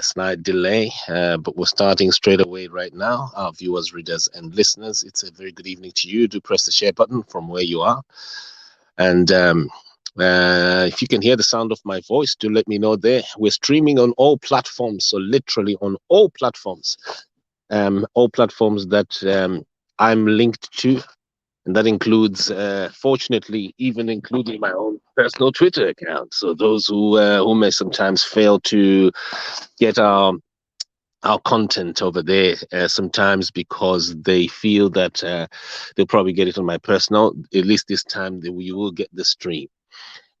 slight delay, but we're starting straight away right now. Our viewers, readers, and listeners, it's a very good evening to you. Do press the share button from where you are. And if you can hear the sound of my voice, do let me know there. We're streaming on all platforms, so literally on all platforms that I'm linked to. And that includes, fortunately, even including my own personal Twitter account. So those who may sometimes fail to get our content over there, sometimes because they feel that they'll probably get it on my personal. At least this time, we will get the stream.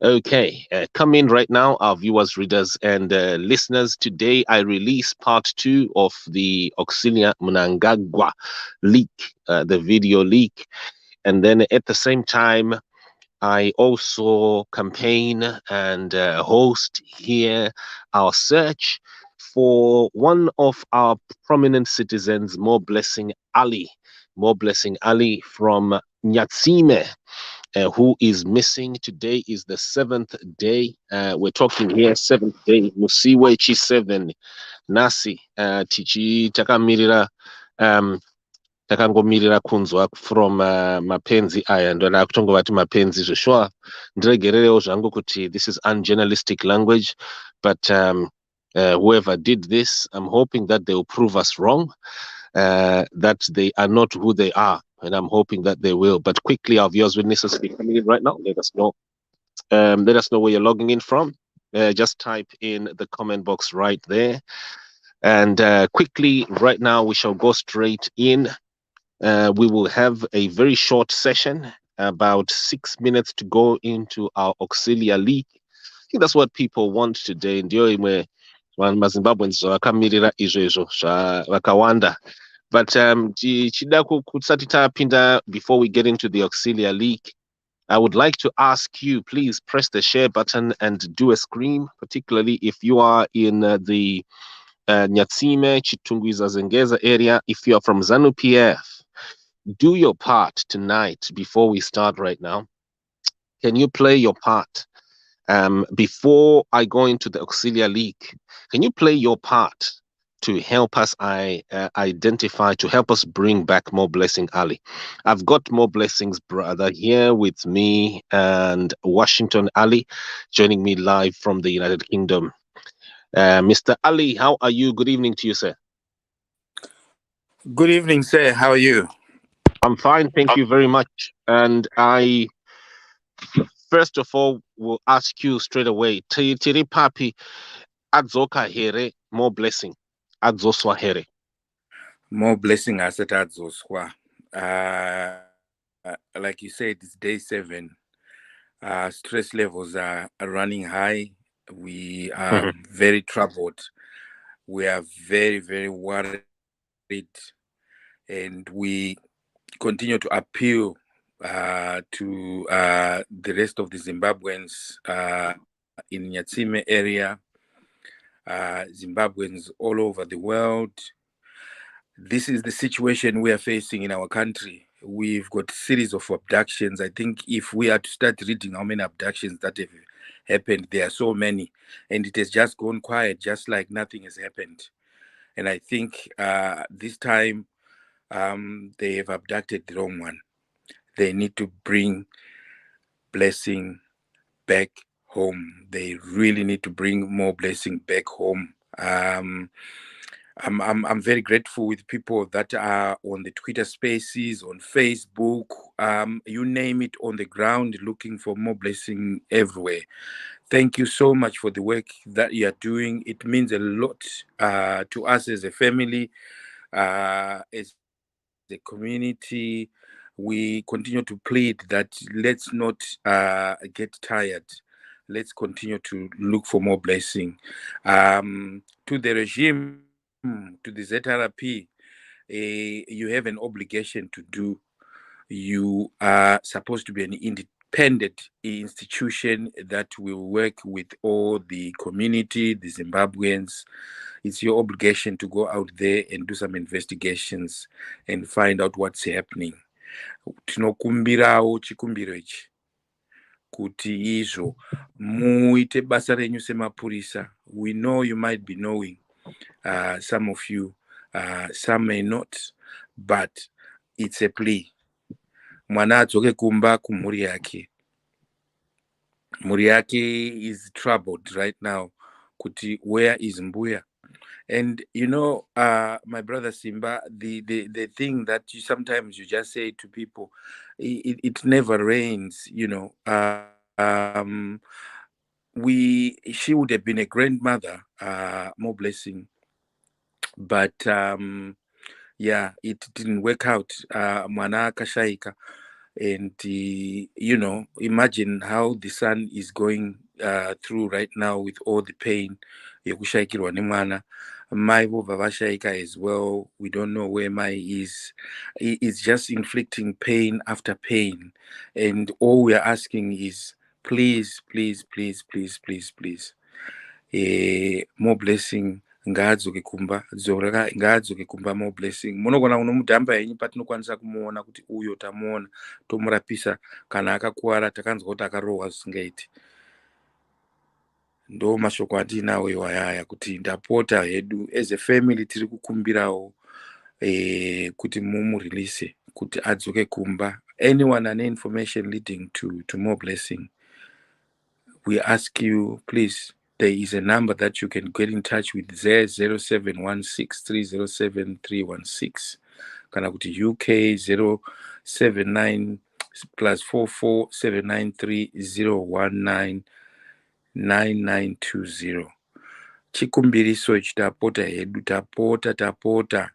Okay, come in right now, our viewers, readers, and listeners. Today, I release part 2 of the Auxillia Mnangagwa leak, the video leak. And then at the same time, I also campaign and host here our search for one of our prominent citizens, Moreblessing Ali. Moreblessing Ali from Nyatsime, who is missing. Today is the 7th day. We're talking here, 7th day. Musiwe Chi 7 Nasi Tichi Takamirira. Takangomirira kunzwa from mapenzi aya ndona kutongovati mapenzi zvishwa ndiregererewo zvangu kuti this is unjournalistic language, but whoever did this, I'm hoping that they will prove us wrong, that they are not who they are, and I'm hoping that they will. But quickly, our viewers will necessarily coming in right now. Let us know. Let us know where you're logging in from. Just type in the comment box right there. And quickly, right now, we shall go straight in. We will have a very short session, about 6 minutes to go into our Auxilia League. I think that's what people want today. Ndio imwe vanhu mazimbabweans zvavakamirira izvezvo vakawanda. But tichida kusati tapinda, before we get into the Auxilia League, I would like to ask you, please press the share button and do a scream, particularly if you are in the Nyatsime, Chitungwiza, Zengeza area. If you are from ZANU-PF, do your part tonight before we start right now. Can you play your part? Before I go into the Auxilia League, can you play your part to help us identify, to help us bring back Moreblessing Ali? I've got Moreblessing's brother here with me, and Washington Ali joining me live from the United Kingdom. Mr. Ali, how are you? Good evening to you, sir. Good evening, sir. How are you? I'm fine, thank you very much. And I, first of all, will ask you straight away, Tiri Papi, Adzoka here, Moreblessing. Adzoswa here. Moreblessing asset adzoswa. Like you said, it's day 7. Stress levels are running high. We are very troubled. We are very, very worried. And we continue to appeal to the rest of the Zimbabweans in Nyatsime area, Zimbabweans all over the world. This is the situation we are facing in our country. We've got a series of abductions. I think if we are to start reading how many abductions that have happened, there are so many. And it has just gone quiet, just like nothing has happened. And I think this time they have abducted the wrong one. They need to bring Blessing back home. They really need to bring Moreblessing back home. I'm very grateful with people that are on the Twitter Spaces, on Facebook, you name it, on the ground, looking for Moreblessing everywhere. Thank you so much for the work that you are doing. It means a lot to us as a family, as a community. We continue to plead that let's not get tired. Let's continue to look for Moreblessing. To the regime, to the ZRP, you have an obligation to do. You are supposed to be an independent institution that will work with all the community, the Zimbabweans. It's your obligation to go out there and do some investigations and find out what's happening. Tinokumbirawo chikumbiro ichi kuti izvo muite basa renyu semapurisa. We know you might be knowing Some of you, some may not, but it's a plea. Mwana adzoke kumba kumhuri yake. Mhuri yake is troubled right now. Kuti, where is Mbuya? And you know, my brother Simba, the thing that sometimes you just say to people, it never rains. You know, she would have been a grandmother, Moreblessing, but yeah, it didn't work out. Mwana akashaika. And you know, imagine how the son is going through right now with all the pain. Yekushaikirwa nemwana. Mai vobva vashaika as well. We don't know where Mai is. It's just inflicting pain after pain. And all we are asking is, please, please, please, please, please, please, Moreblessing ngaadzoke kumba, Zoraka ngaadzoke kumba Moreblessing. Munogona unomudhamba henyu patinokwanisa kumuona kuti uyo tamuona, tomurapisa kana akakuwara takanzwa kuti akarohwa zvisingaiti. Ndo mashoko atinawo iwayaya kuti ndapota hedu as a family tiri kukumbirawo kuti mumurelease kuti adzoke kumba. Anyone ane information leading to Moreblessing, we ask you, please, there is a number that you can get in touch with, 0716307316. Kana kuti UK 079 +44 793 019 9920. Chikumbiriso ichi tapota hedu, tapota.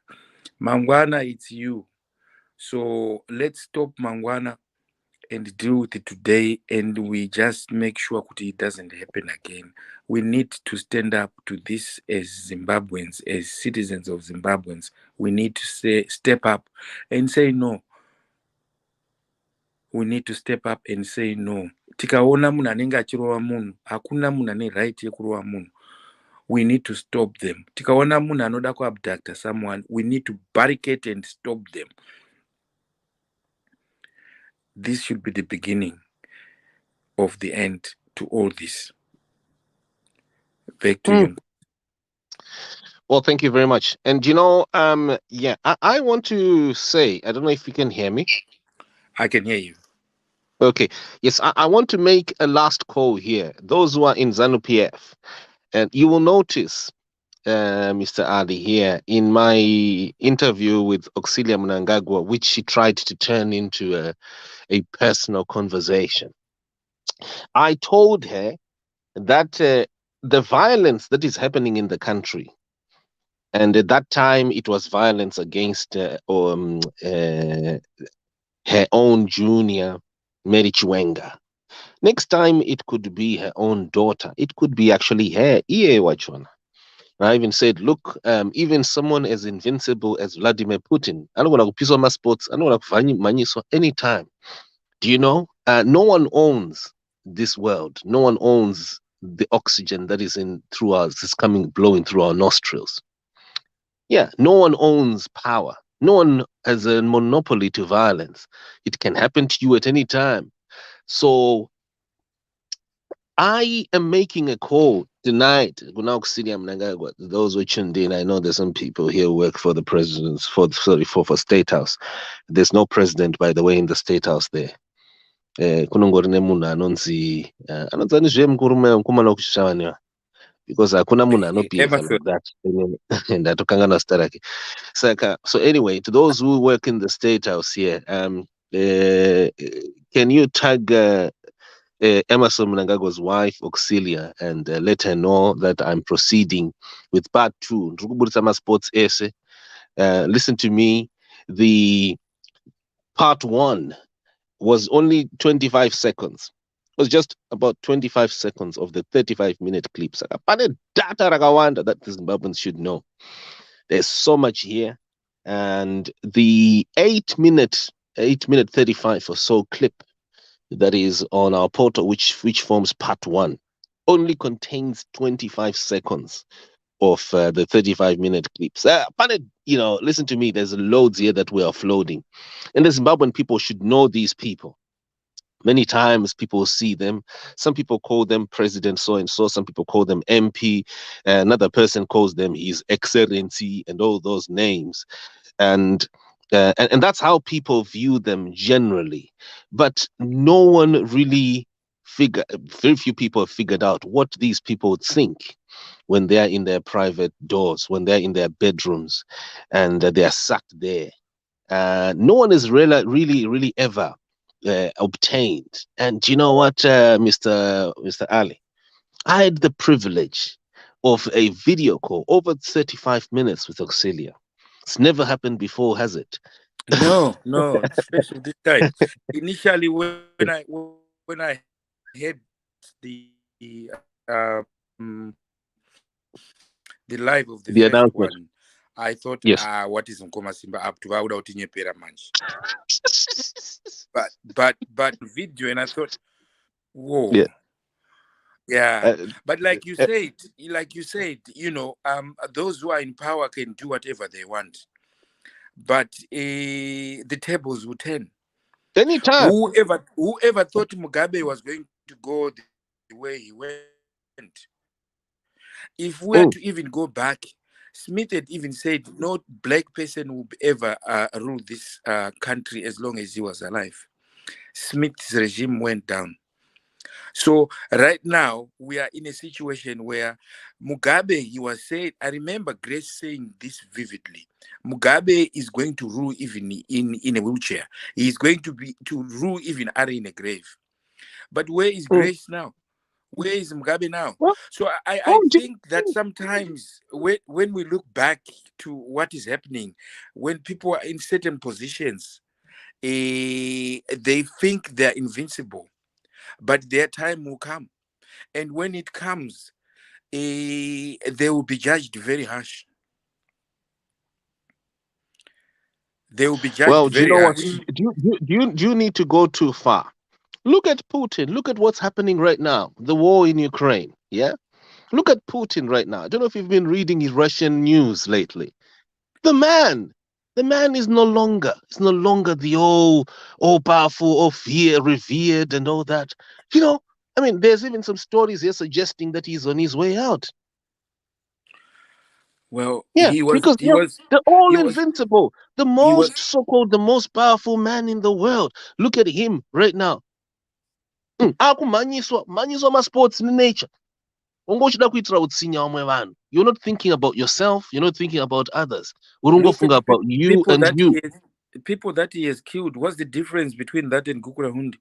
Mangwana, it's you. So let's stop Mangwana and deal with it today, and we just make sure that it doesn't happen again. We need to stand up to this as Zimbabweans, as citizens of Zimbabweans. We need to step up and say no. We need to step up and say no. Tikaona munhu anenge achirova munhu, hakuna munhu ane right yekurova munhu. We need to stop them. Tikaona munhu anoda kuabduct someone, we need to barricade and stop them. This should be the beginning of the end to all this. Back to you. Well, thank you very much. And you know, yeah, I want to say, I don't know if you can hear me. I can hear you. Okay. Yes, I want to make a last call here. Those who are in ZANU-PF, and you will notice, Mr. Ali, here in my interview with Auxillia Mnangagwa, which she tried to turn into a personal conversation. I told her that the violence that is happening in the country, and at that time it was violence against her own junior, Mary Chiwenga. Next time it could be her own daughter. It could be actually her. I even said, look, even someone as invincible as Vladimir Putin, I don't want to piss on my sports, I don't want to anytime. Do you know? No one owns this world. No one owns the oxygen that is through us, is blowing through our nostrils. Yeah, no one owns power. No one has a monopoly to violence. It can happen to you at any time. So I am making a call tonight. Auxillia Mnangagwa, those who tuned in, I know there's some people here who work for the presidents, for State House. There's no president, by the way, in the State House there. Kunongorine munhu anonzi anonzani zvemukurume mukomana wekushishava because hakuna munhu anobehave like that ndatokangana zita rake saka. So anyway, to those who work in the State House here, can you tag Emerson Mnangagwa's wife Auxilia and let her know that I'm proceeding with part 2. Sports essay. Listen to me, the part 1 was only 25 seconds. It was just about 25 seconds of the 35-minute clips. That the Zimbabweans should know. There's so much here. And the 8-minute 35 or so clip that is on our portal, which forms part 1, only contains 25 seconds of the 35-minute clips. Listen to me, there's loads here that we are uploading. And the Zimbabwean people should know these people. Many times people see them. Some people call them President so and so. Some people call them MP. Another person calls them His Excellency and all those names. And and that's how people view them generally. But no one really very few people have figured out what these people think when they're in their private doors, when they're in their bedrooms, and they are sat there. No one is really ever obtained. And you know what, Mr. Ali? I had the privilege of a video call over 35 minutes with Auxilia. It's never happened before, has it? No, no, it's special this time. Initially, when I heard the live of the The first announcement. one, I thought, Yes. what is Nkoma Simba up to? Why would I pera manch? But video, and I thought, whoa, Yeah. yeah. But Uh, like you said, you know, those who are in power can do whatever they want, but the tables will turn. Anytime. Whoever thought Mugabe was going to go the way he went, if we are to even go back, Smith had even said no black person will ever rule this country as long as he was alive. Smith's regime went down. So right now we are in a situation where Mugabe, he was saying, I remember Grace saying this vividly. Mugabe is going to rule even in a wheelchair. He is going to rule even Ari in a grave. But where is Grace now? Where is Mugabe now? Well, So I oh, think that sometimes when we look back to what is happening, when people are in certain positions, they think they're invincible, but their time will come. And when it comes, they will be judged very harsh. They will be judged well, do you very know what? harsh. Do you need to go too far? Look at Putin. Look at what's happening right now. The war in Ukraine. Yeah. Look at Putin right now. I don't know if you've been reading his Russian news lately. The man, the man is no longer the all powerful, all fear revered, and all that. You know, I mean, there's even some stories here suggesting that he's on his way out. Well, Yeah, because they're all he was invincible. The he was most so-called, the most powerful man in the world. Look at him right now. Akumanyiswa ma-sports in nature. Ungochida kuitira utsinya wamwe vanhu. You're not thinking about yourself. You're not thinking about others. look at Urungofunga the about you people and that you. people that he has killed. What's the difference between that and Gukura Hundi?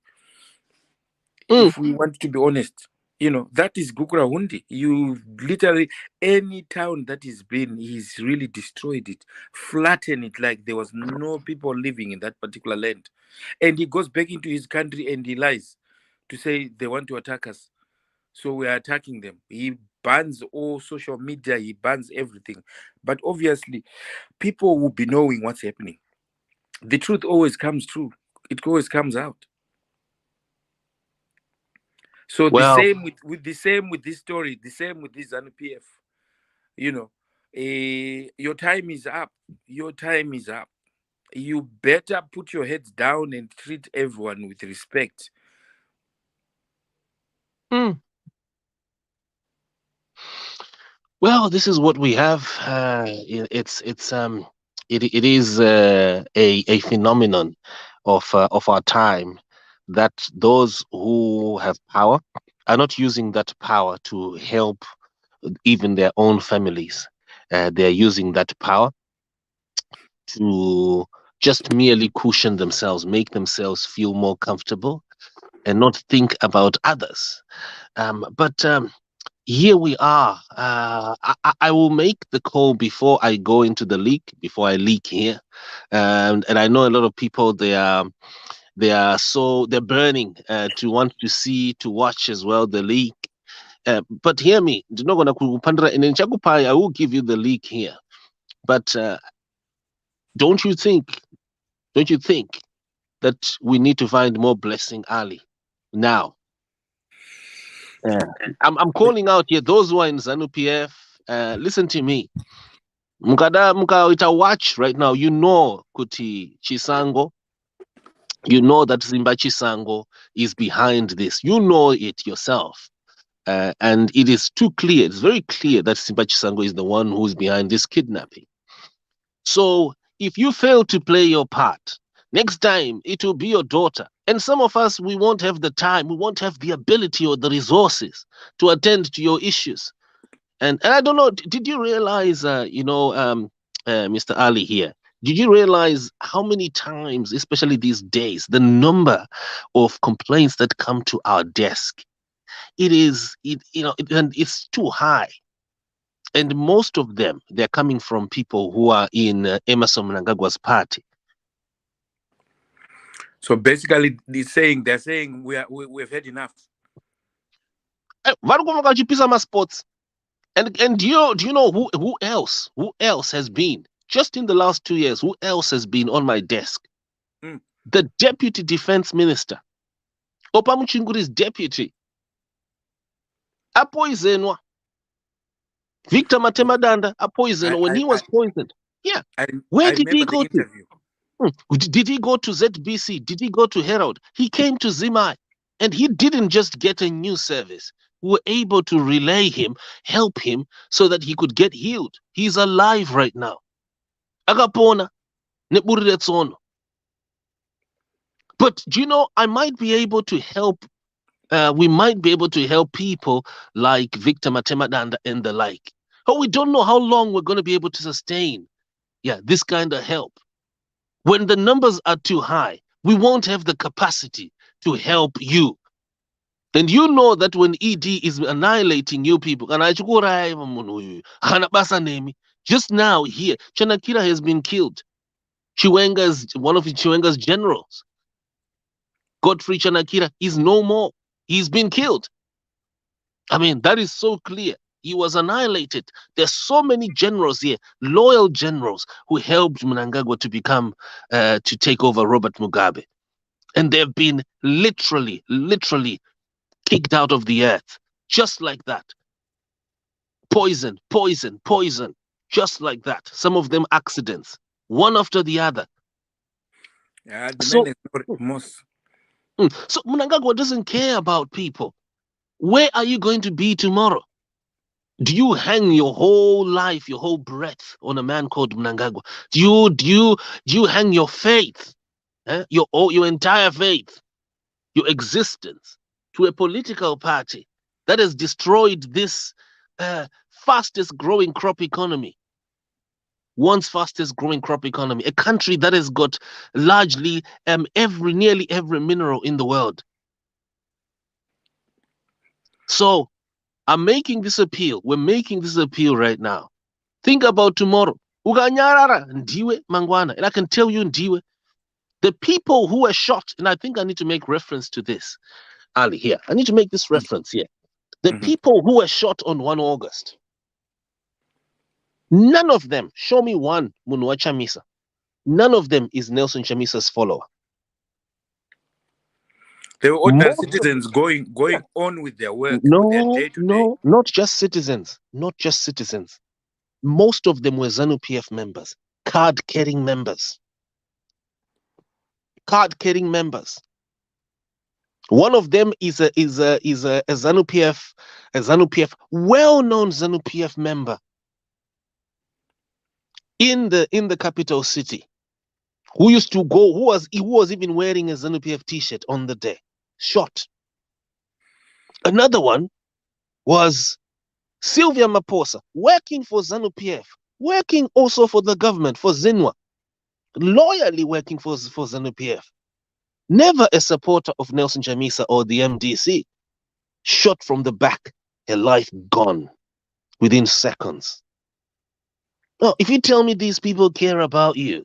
Mm. If we want to be honest, you know, that is Gukura Hundi. You literally, any town that he's been, he's really destroyed it, flattened it like there was no people living in that particular land. And he goes back into his country and he lies to say they want to attack us, so we are attacking them. He bans all social media, he bans everything. But obviously, people will be knowing what's happening. The truth always comes true, it always comes out. So the Well, same with the same with this story, the same with this NPF. You know, your time is up. Your time is up. You better put your heads down and treat everyone with respect. mm, well, this is what we have. It is a phenomenon of our time that those who have power are not using that power to help even their own families. They're using that power to just merely cushion themselves, make themselves feel more comfortable, and not think about others. But here we are. I will make the call before I go into the leak, before I leak here. And I know a lot of people, they're burning to want to see, to watch as well the leak. But hear me, ndinogona kupandira ine ndichakupai, I will give you the leak here. But don't you think, don't you think that we need to find more blessing Ali now? Yeah. I'm calling out here those who are in ZANU PF. Listen to me. Mukaita watch right now. You know Kuti Chisango You know that Zimbachi Sango is behind this. You know it yourself. And it is too clear. It's very clear that Zimbachi Sango is the one who's behind this kidnapping. So if you fail to play your part, next time it will be your daughter. And some of us, we won't have the time, we won't have the ability or the resources to attend to your issues. And I don't know, did you realize, Mr. Ali here, did you realize how many times, especially these days, the number of complaints that come to our desk? And it's too high. And most of them, they're coming from people who are in Emerson Mnangagwa's party. So basically, they're saying we've had enough. Sports. And do you know who else has been just in the last 2 years? Who else has been on my desk? The Deputy Defense Minister, Opamuchinguri's deputy, apoisenwa. Victor Matemadanda apoisenwa when he was poisoned. Yeah. Where did he go to? Did he go to ZBC? Did he go to Herald? He came to Zimai, and he didn't just get a new service. We were able to relay him, help him, so that he could get healed. He's alive right now. Agapona, neburetsono. But do you know, I might be able to help. We might be able to help people like Victor Matemadanda and the like. But we don't know how long we're going to be able to sustain, this kind of help. When the numbers are too high, we won't have the capacity to help you. And you know that when ED is annihilating you people, just now here, Chanakira has been killed. One of Chiwenga's generals, Godfrey Chanakira, is no more. He's been killed. I mean, that is so clear. He was annihilated. There's so many generals here, loyal generals, who helped Mnangagwa to become, to take over Robert Mugabe. And they've been literally kicked out of the earth, just like that. Poison, just like that. Some of them accidents, one after the other. So Mnangagwa doesn't care about people. Where are you going to be tomorrow? Do you hang your whole life, your whole breath on a man called Mnangagwa? Do you hang your faith, your entire faith, your existence to a political party that has destroyed this fastest growing crop economy? Once fastest growing crop economy, a country that has got largely nearly every mineral in the world. So I'm making this appeal. We're making this appeal right now. Think about tomorrow. Uganyarara, Ndiwe, Mangwana. And I can tell you, Ndiwe, the people who were shot, and I think I need to make reference to this, Ali, here. I need to make this reference here. The people who were shot on 1 August, none of them, show me one Munua Chamisa, none of them is Nelson Chamisa's follower. They were ordinary citizens going on with their work. No, not just citizens. Most of them were ZANU-PF members, card-carrying members. One of them is a ZANU-PF, well-known ZANU-PF member in the capital city, who used to go, who was even wearing a ZANU-PF t-shirt on the day, shot. Another one was Sylvia Maposa, working for ZANU-PF, working also for the government, for Zinwa, loyally working for ZANU-PF. Never a supporter of Nelson Chamisa or the MDC. Shot from the back, her life gone within seconds. Now, if you tell me these people care about you,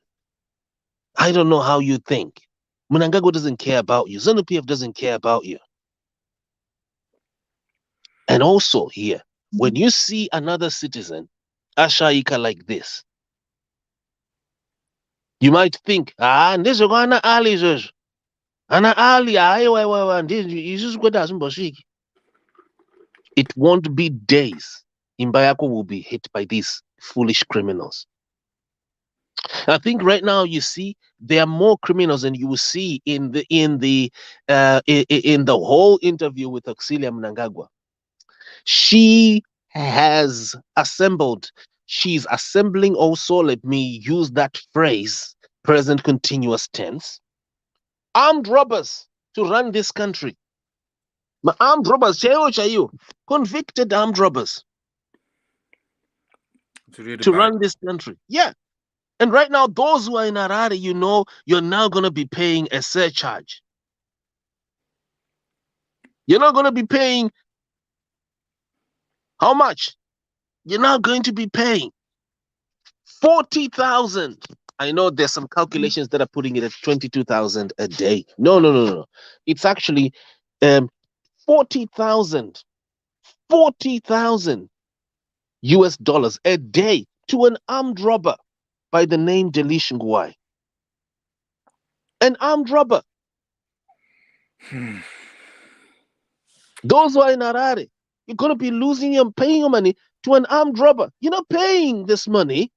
I don't know how you think. Mnangagwa doesn't care about you. ZANU-PF doesn't care about you. And also here, when you see another citizen, Ashaika, like this, you might think, Ndezogana Ali Jojo. Ana Ali, it won't be days. Imbayako will be hit by these foolish criminals. I think right now you see there are more criminals than you will see in the whole interview with Auxillia Mnangagwa. She has assembled. She's assembling also. Let me use that phrase, present continuous tense. Armed robbers to run this country. Armed robbers, chayo, convicted armed robbers It's really to bad. run this country. Yeah. And right now, those who are in Harare, you're now going to be paying a surcharge. You're not going to be paying how much? You're not going to be paying 40,000. I know there's some calculations that are putting it at 22,000 a day. No. It's actually 40,000. 40,000 US dollars a day to an armed robber by the name Delish Nguai. An armed robber. Those who are in Harare, you're going to be losing your paying your money to an armed robber. You're not paying this money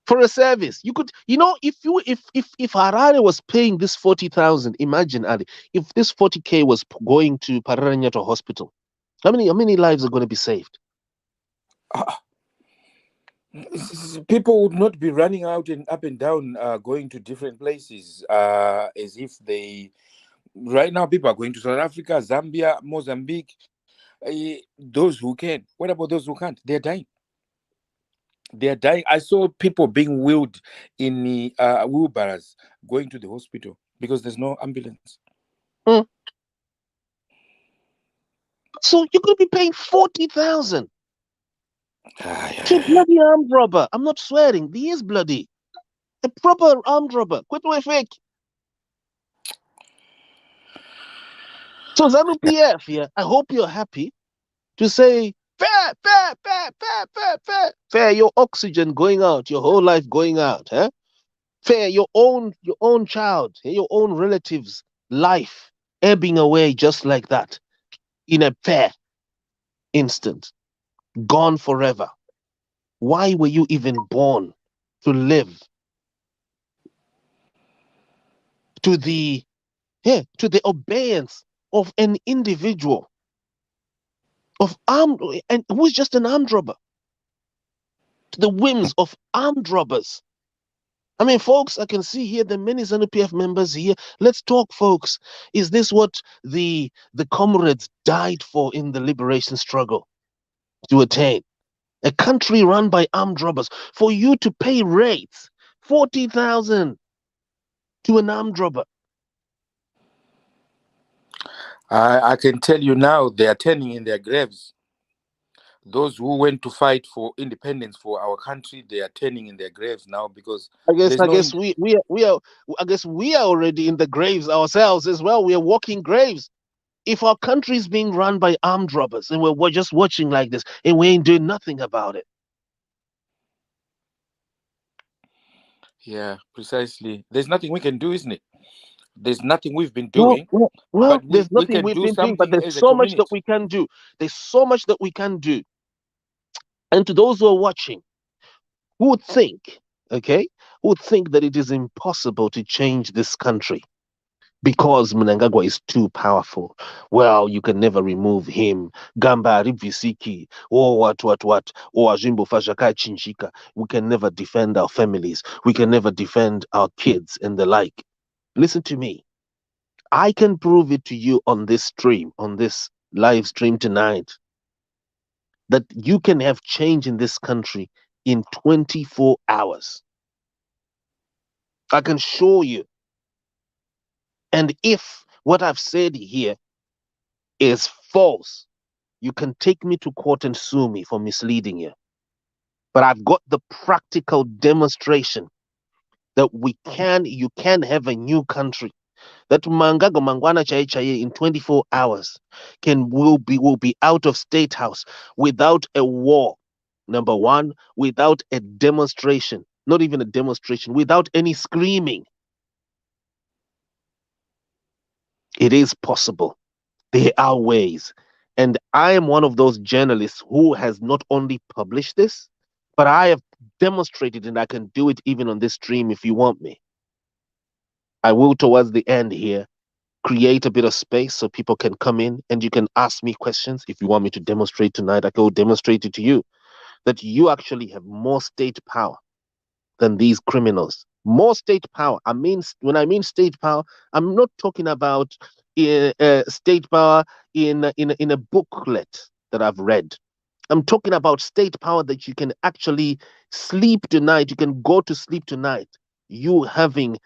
for a service. You could, if Harare was paying this 40,000, imagine Ali, if this 40K was going to Pararanyato Hospital, how many lives are going to be saved? People would not be running out and up and down, going to different places, as if they. Right now, people are going to South Africa, Zambia, Mozambique. Those who can. What about those who can't? They're dying. They're dying. I saw people being wheeled in wheelbarrows going to the hospital because there's no ambulance. So you're going to be paying 40,000 to bloody armed robber. I'm not swearing. He is bloody. A proper armed robber. Quit away fake. So ZANU PF, yeah, I hope you're happy to say, fair, your oxygen going out, your whole life going out, huh? Fair, your own child, your own relatives' life ebbing away just like that in a fair instant, gone forever. Why were you even born to live to the obedience of an individual of armed and who's just an armed robber, to the whims of armed robbers? I mean, folks, I can see here the many ZANU-PF members here. Let's talk, folks. Is this what the comrades died for in the liberation struggle to attain? A country run by armed robbers. For you to pay rates, 40,000 to an armed robber. I can tell you now, they are turning in their graves. Those who went to fight for independence for our country, they are turning in their graves now because I guess we are already in the graves ourselves as well. We are walking graves. If our country is being run by armed robbers and we're just watching like this and we ain't doing nothing about it. Yeah, precisely. There's nothing we can do, isn't it? There's nothing we've been doing. Well, but there's we nothing can we've do been doing, but something there's as a so much that community. we can do. There's so much that we can do. And to those who are watching, who would think that it is impossible to change this country because Mnangagwa is too powerful? Well, you can never remove him. Gamba Rivisiki, or what, or Ajimbo Fashaka Chinchika. We can never defend our families. We can never defend our kids and the like. Listen to me. I can prove it to you on this stream, on this live stream tonight, that you can have change in this country in 24 hours. I can show you. And if what I've said here is false, you can take me to court and sue me for misleading you. But I've got the practical demonstration that you can have a new country. That Mangago Mangwana Chaye in 24 hours will be out of state house without a war. Number one, without a demonstration, not even a demonstration, without any screaming. It is possible. There are ways. And I am one of those journalists who has not only published this, but I have demonstrate it, and I can do it even on this stream if you want me. I will, towards the end here, create a bit of space so people can come in and you can ask me questions. If you want me to demonstrate tonight, I will demonstrate it to you that you actually have more state power than these criminals. More state power. I mean, when I mean state power, I'm not talking about state power in a booklet that I've read. I'm talking about state power that you can actually sleep tonight. You can go to sleep tonight. You having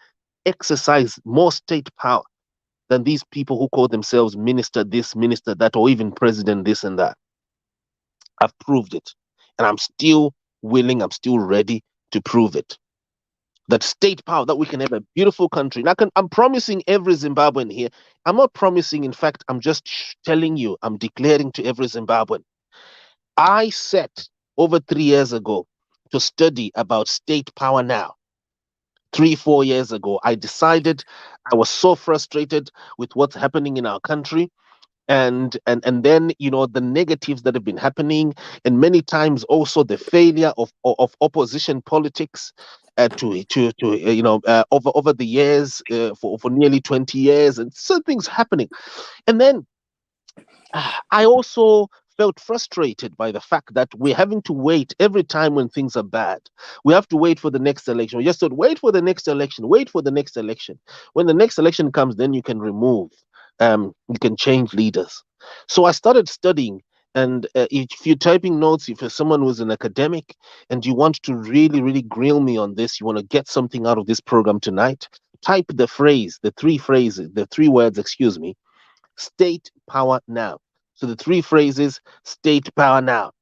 exercised more state power than these people who call themselves minister this, minister that, or even president this and that. I've proved it. And I'm still willing, I'm still ready to prove it. That state power, that we can have a beautiful country. And I'm promising every Zimbabwean here. I'm not promising, in fact, I'm just telling you, I'm declaring to every Zimbabwean. I set over 3 years ago to study about state power now. 3-4 years ago, I decided I was so frustrated with what's happening in our country. And then the negatives that have been happening, and many times also the failure of opposition politics over the years, for nearly 20 years, and some things happening. And then I also felt frustrated by the fact that we're having to wait every time when things are bad. We have to wait for the next election. We just said, wait for the next election, wait for the next election. When the next election comes, then you can remove, you can change leaders. So I started studying. And if you're typing notes, if you're someone who's an academic and you want to really, really grill me on this, you want to get something out of this program tonight, type the three words, excuse me, state power now. So the three phrases, state power now.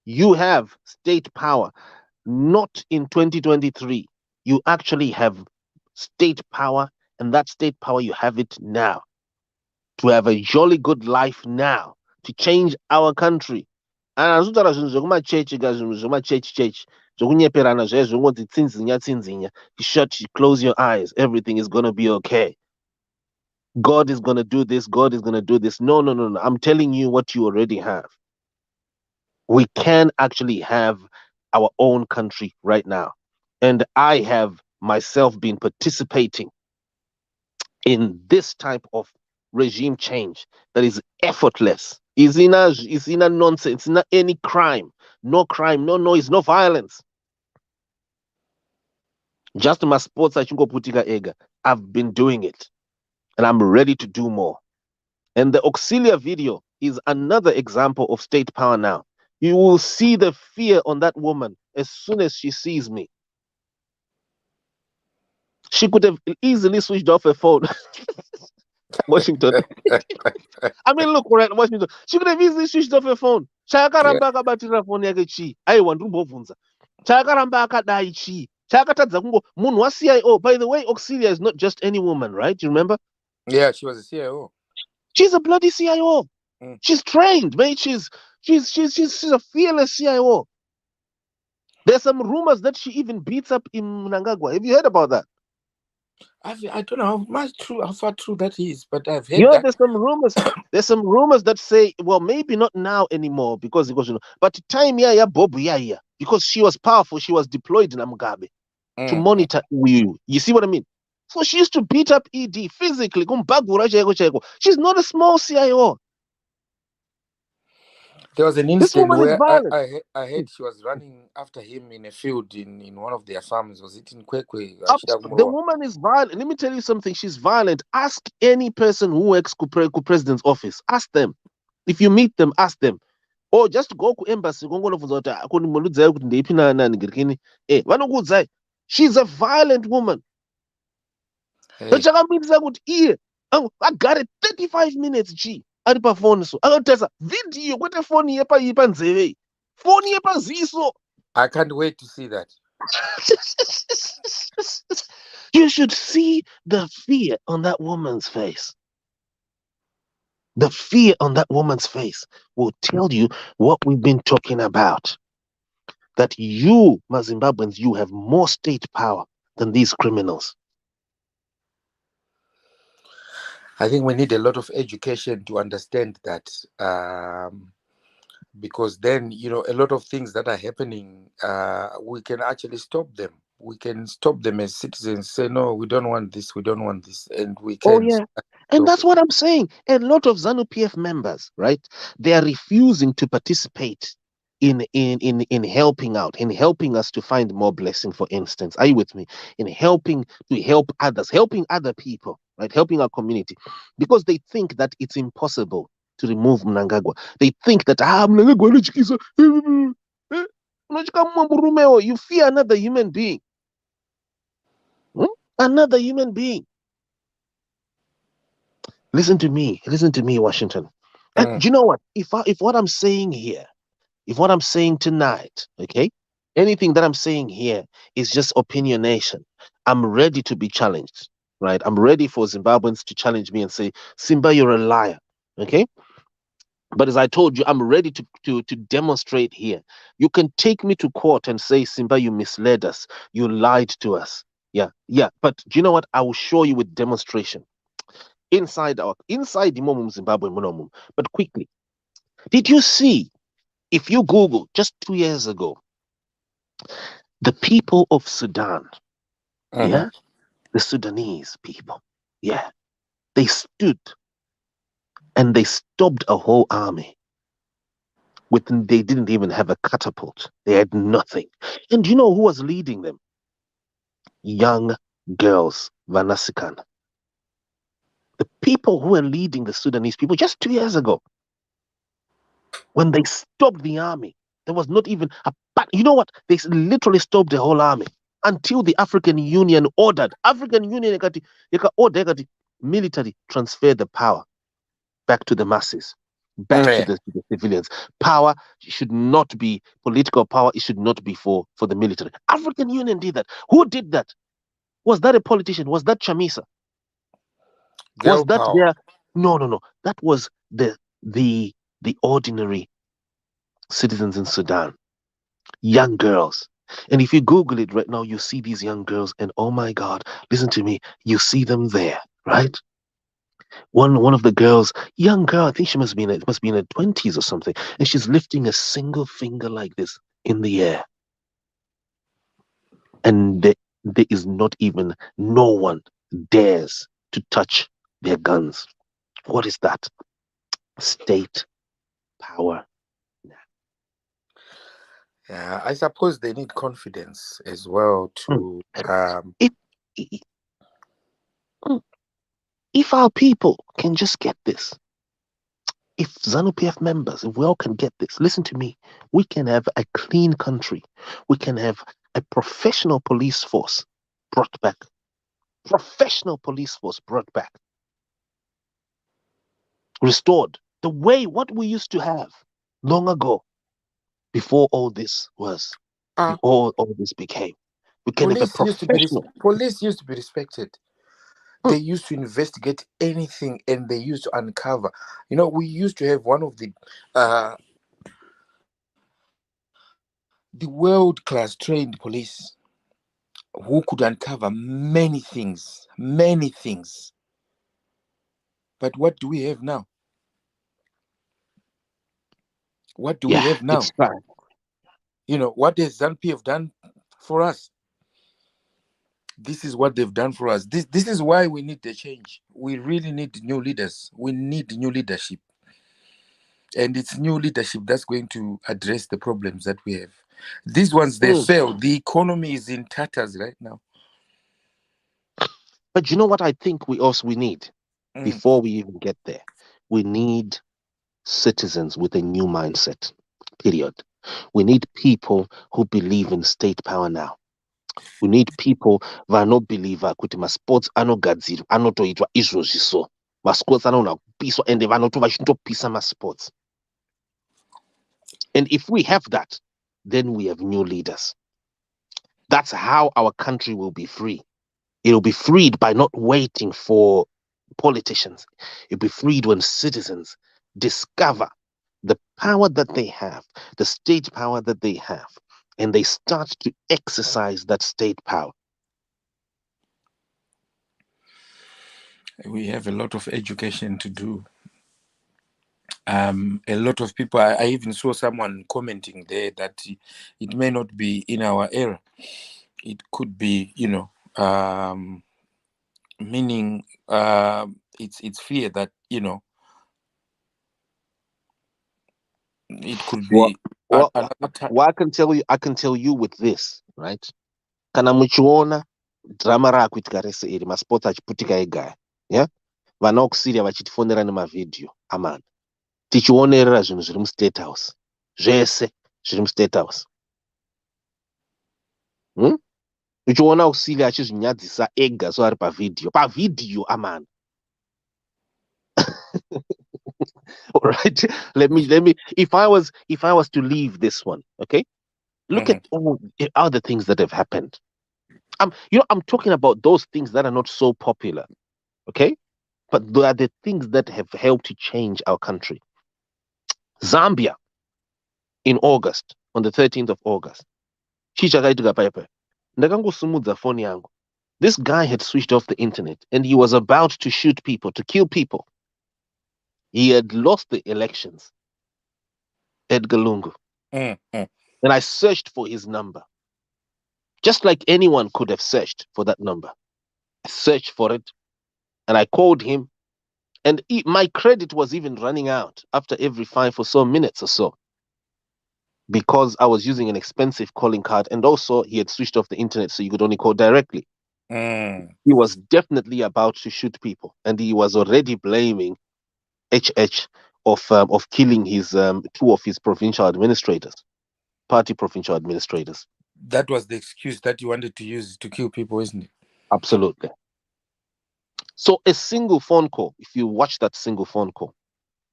You have state power, not in 2023. You actually have state power, and that state power, you have it now. To have a jolly good life now, to change our country. And azutara zvinhu zvekumachechi ka zvinhu zvekumachechi zvekunyeperana zvaizvo ngoti tsinzinya, shut, close your eyes, everything is going to be okay. God is going to do this. God is going to do this. No. I'm telling you what you already have. We can actually have our own country right now. And I have myself been participating in this type of regime change that is effortless. Is in a nonsense. It's not any crime. No crime, no noise, no violence. Just my sports putika ega. I've been doing it. And I'm ready to do more. And the Auxillia video is another example of state power now. You will see the fear on that woman as soon as she sees me. She could have easily switched off her phone. Washington. I mean, look, right, Washington. She could have easily switched off her phone. Chakaramba akabatira phone yake chi. Aiwa ndirimbobvunza. Chakaramba akadai chi. Chakatadza kungo munhu wa-CIO. By the way, Auxillia is not just any woman, right? You remember? Yeah, she was a CIO. She's a bloody CIO. She's trained, mate. She's a fearless CIO. There's some rumors that she even beats up in Mnangagwa. Have you heard about that? I don't know how far true that is, but I've heard Yeah, that. there's some rumors. There's some rumors that say, well, maybe not now anymore because but time Bob because she was powerful. She was deployed in Mugabe to monitor you. You see what I mean? So she used to beat up ED physically. She's not a small CIO. There was an incident where I heard she was running after him in a field in one of their farms. Was it in Kwekwe? The woman is violent. Let me tell you something. She's violent. Ask any person who works ku president's office. Ask them. If you meet them, ask them. Or just go to embassy. She's a violent woman. Hey. I got it 35 minutes, G. I phone so. I tell video. What a phone phone I can't wait to see that. You should see the fear on that woman's face. The fear on that woman's face will tell you what we've been talking about. That you, Zimbabweans, you have more state power than these criminals. I think we need a lot of education to understand that because then, you know, a lot of things that are happening, we can actually stop them. We can stop them as citizens, say, no, we don't want this, we don't want this, and we Oh, can yeah. And stop that's it. what I'm saying. A lot of ZANU-PF members, right? They are refusing to participate in helping out, in helping us to find more blessing, for instance. Are you with me? In helping to help others, helping other people, right? Helping our community. Because they think that it's impossible to remove Mnangagwa. They think that, Mnangagwa, you fear another human being. Another human being. Listen to me, Washington. And do you know what? If what I'm saying here, if what I'm saying tonight, okay, anything that I'm saying here is just opinionation, I'm ready to be challenged, right? I'm ready for Zimbabweans to challenge me and say, Simba, you're a liar, okay? But as I told you, I'm ready to demonstrate here. You can take me to court and say, Simba, you misled us, you lied to us. Yeah. But do you know what? I will show you with demonstration. Inside the Momum Zimbabwe Monomum. But quickly, did you see, if you Google just 2 years ago, the people of Sudan, yeah, the Sudanese people, yeah, they stood and they stopped a whole army. They didn't even have a catapult. They had nothing. And you know who was leading them? Young girls, Vanasikan. The people who were leading the Sudanese people just 2 years ago, when they stopped the army, there was not even a. But you know what? They literally stopped the whole army until the African Union ordered. African Union ordered military transfer the power back to the masses, back to the civilians. Power should not be political power. It should not be for the military. African Union did that. Who did that? Was that a politician? Was that Chamisa? Was Girl that power. their? No. That was the ordinary citizens in Sudan, young girls. And if you Google it right now, you see these young girls, and oh my God, listen to me, you see them there, right? One of the girls, young girl, I think she must be in her 20s or something, and she's lifting a single finger like this in the air, and there is not even, no one dares to touch their guns. What is that? State power. Yeah, I suppose they need confidence as well to If, if our people can just get this, if ZANU-PF members, if we all can get this, listen to me, we can have a clean country. We can have a professional police force brought back. Professional police force brought back. Restored. The way what we used to have long ago, before all this was, all this became. We can have a professional. police used to be respected. Mm, They used to investigate anything and they used to uncover. You know, we used to have one of the world class trained police who could uncover many things, many things. But what do we have now? What do we yeah, have now? it's time. You know, what has ZANU-PF done for us? This is what they've done for us. This is why we need the change. We really need new leaders. We need new leadership. And it's new leadership that's going to address the problems that we have. These ones, they failed. The economy is in tatters right now. But you know what I think we need before we even get there? We need citizens with a new mindset. Period. We need people who believe in state power now. We need people vanobhilivha kuti masports anogadzirwa anotoitwa izvozvi so. Masports anoona kupiswa ende vanoti vachindopisa masports. And if we have that, then we have new leaders. That's how our country will be free. It'll be freed by not waiting for politicians. It'll be freed when citizens discover the power that they have, the state power that they have, and they start to exercise that state power. We have a lot of education to do. A lot of people, I even saw someone commenting there that it may not be in our era. It could be, meaning it's fear that, it could Well, be well, another time. well, I can tell you with this, right? Kana muchiona drama raakuitika rese iri maspoti achiputika ega, yeah? Vana Auxillia vachitifonera nemavidhiyo amana, tichionerera zvinhu zviri mustate house, zvese zviri mustate house. Uchiona Auxillia achizvinyadzisa ega so ari pavidhiyo amana. All right, let me if I was to leave this one, okay, look at all other things that have happened. I'm talking about those things that are not so popular, okay, but they are the things that have helped to change our country. Zambia in August, on the 13th of August, chichakaitika paipai, ndakangosumudza phone yangu. This guy had switched off the internet and he was about to shoot people, to kill people. He had lost the elections, Edgar Lungu. And I searched for his number. Just like anyone could have searched for that number. I searched for it and I called him. And my credit was even running out after every 5 or so minutes or so, because I was using an expensive calling card. And also he had switched off the internet so you could only call directly. He was definitely about to shoot people. And he was already blaming HH of killing his 2 of his provincial administrators, party provincial administrators. That was the excuse that you wanted to use to kill people, isn't it? Absolutely. So a single phone call, if you watch that single phone call,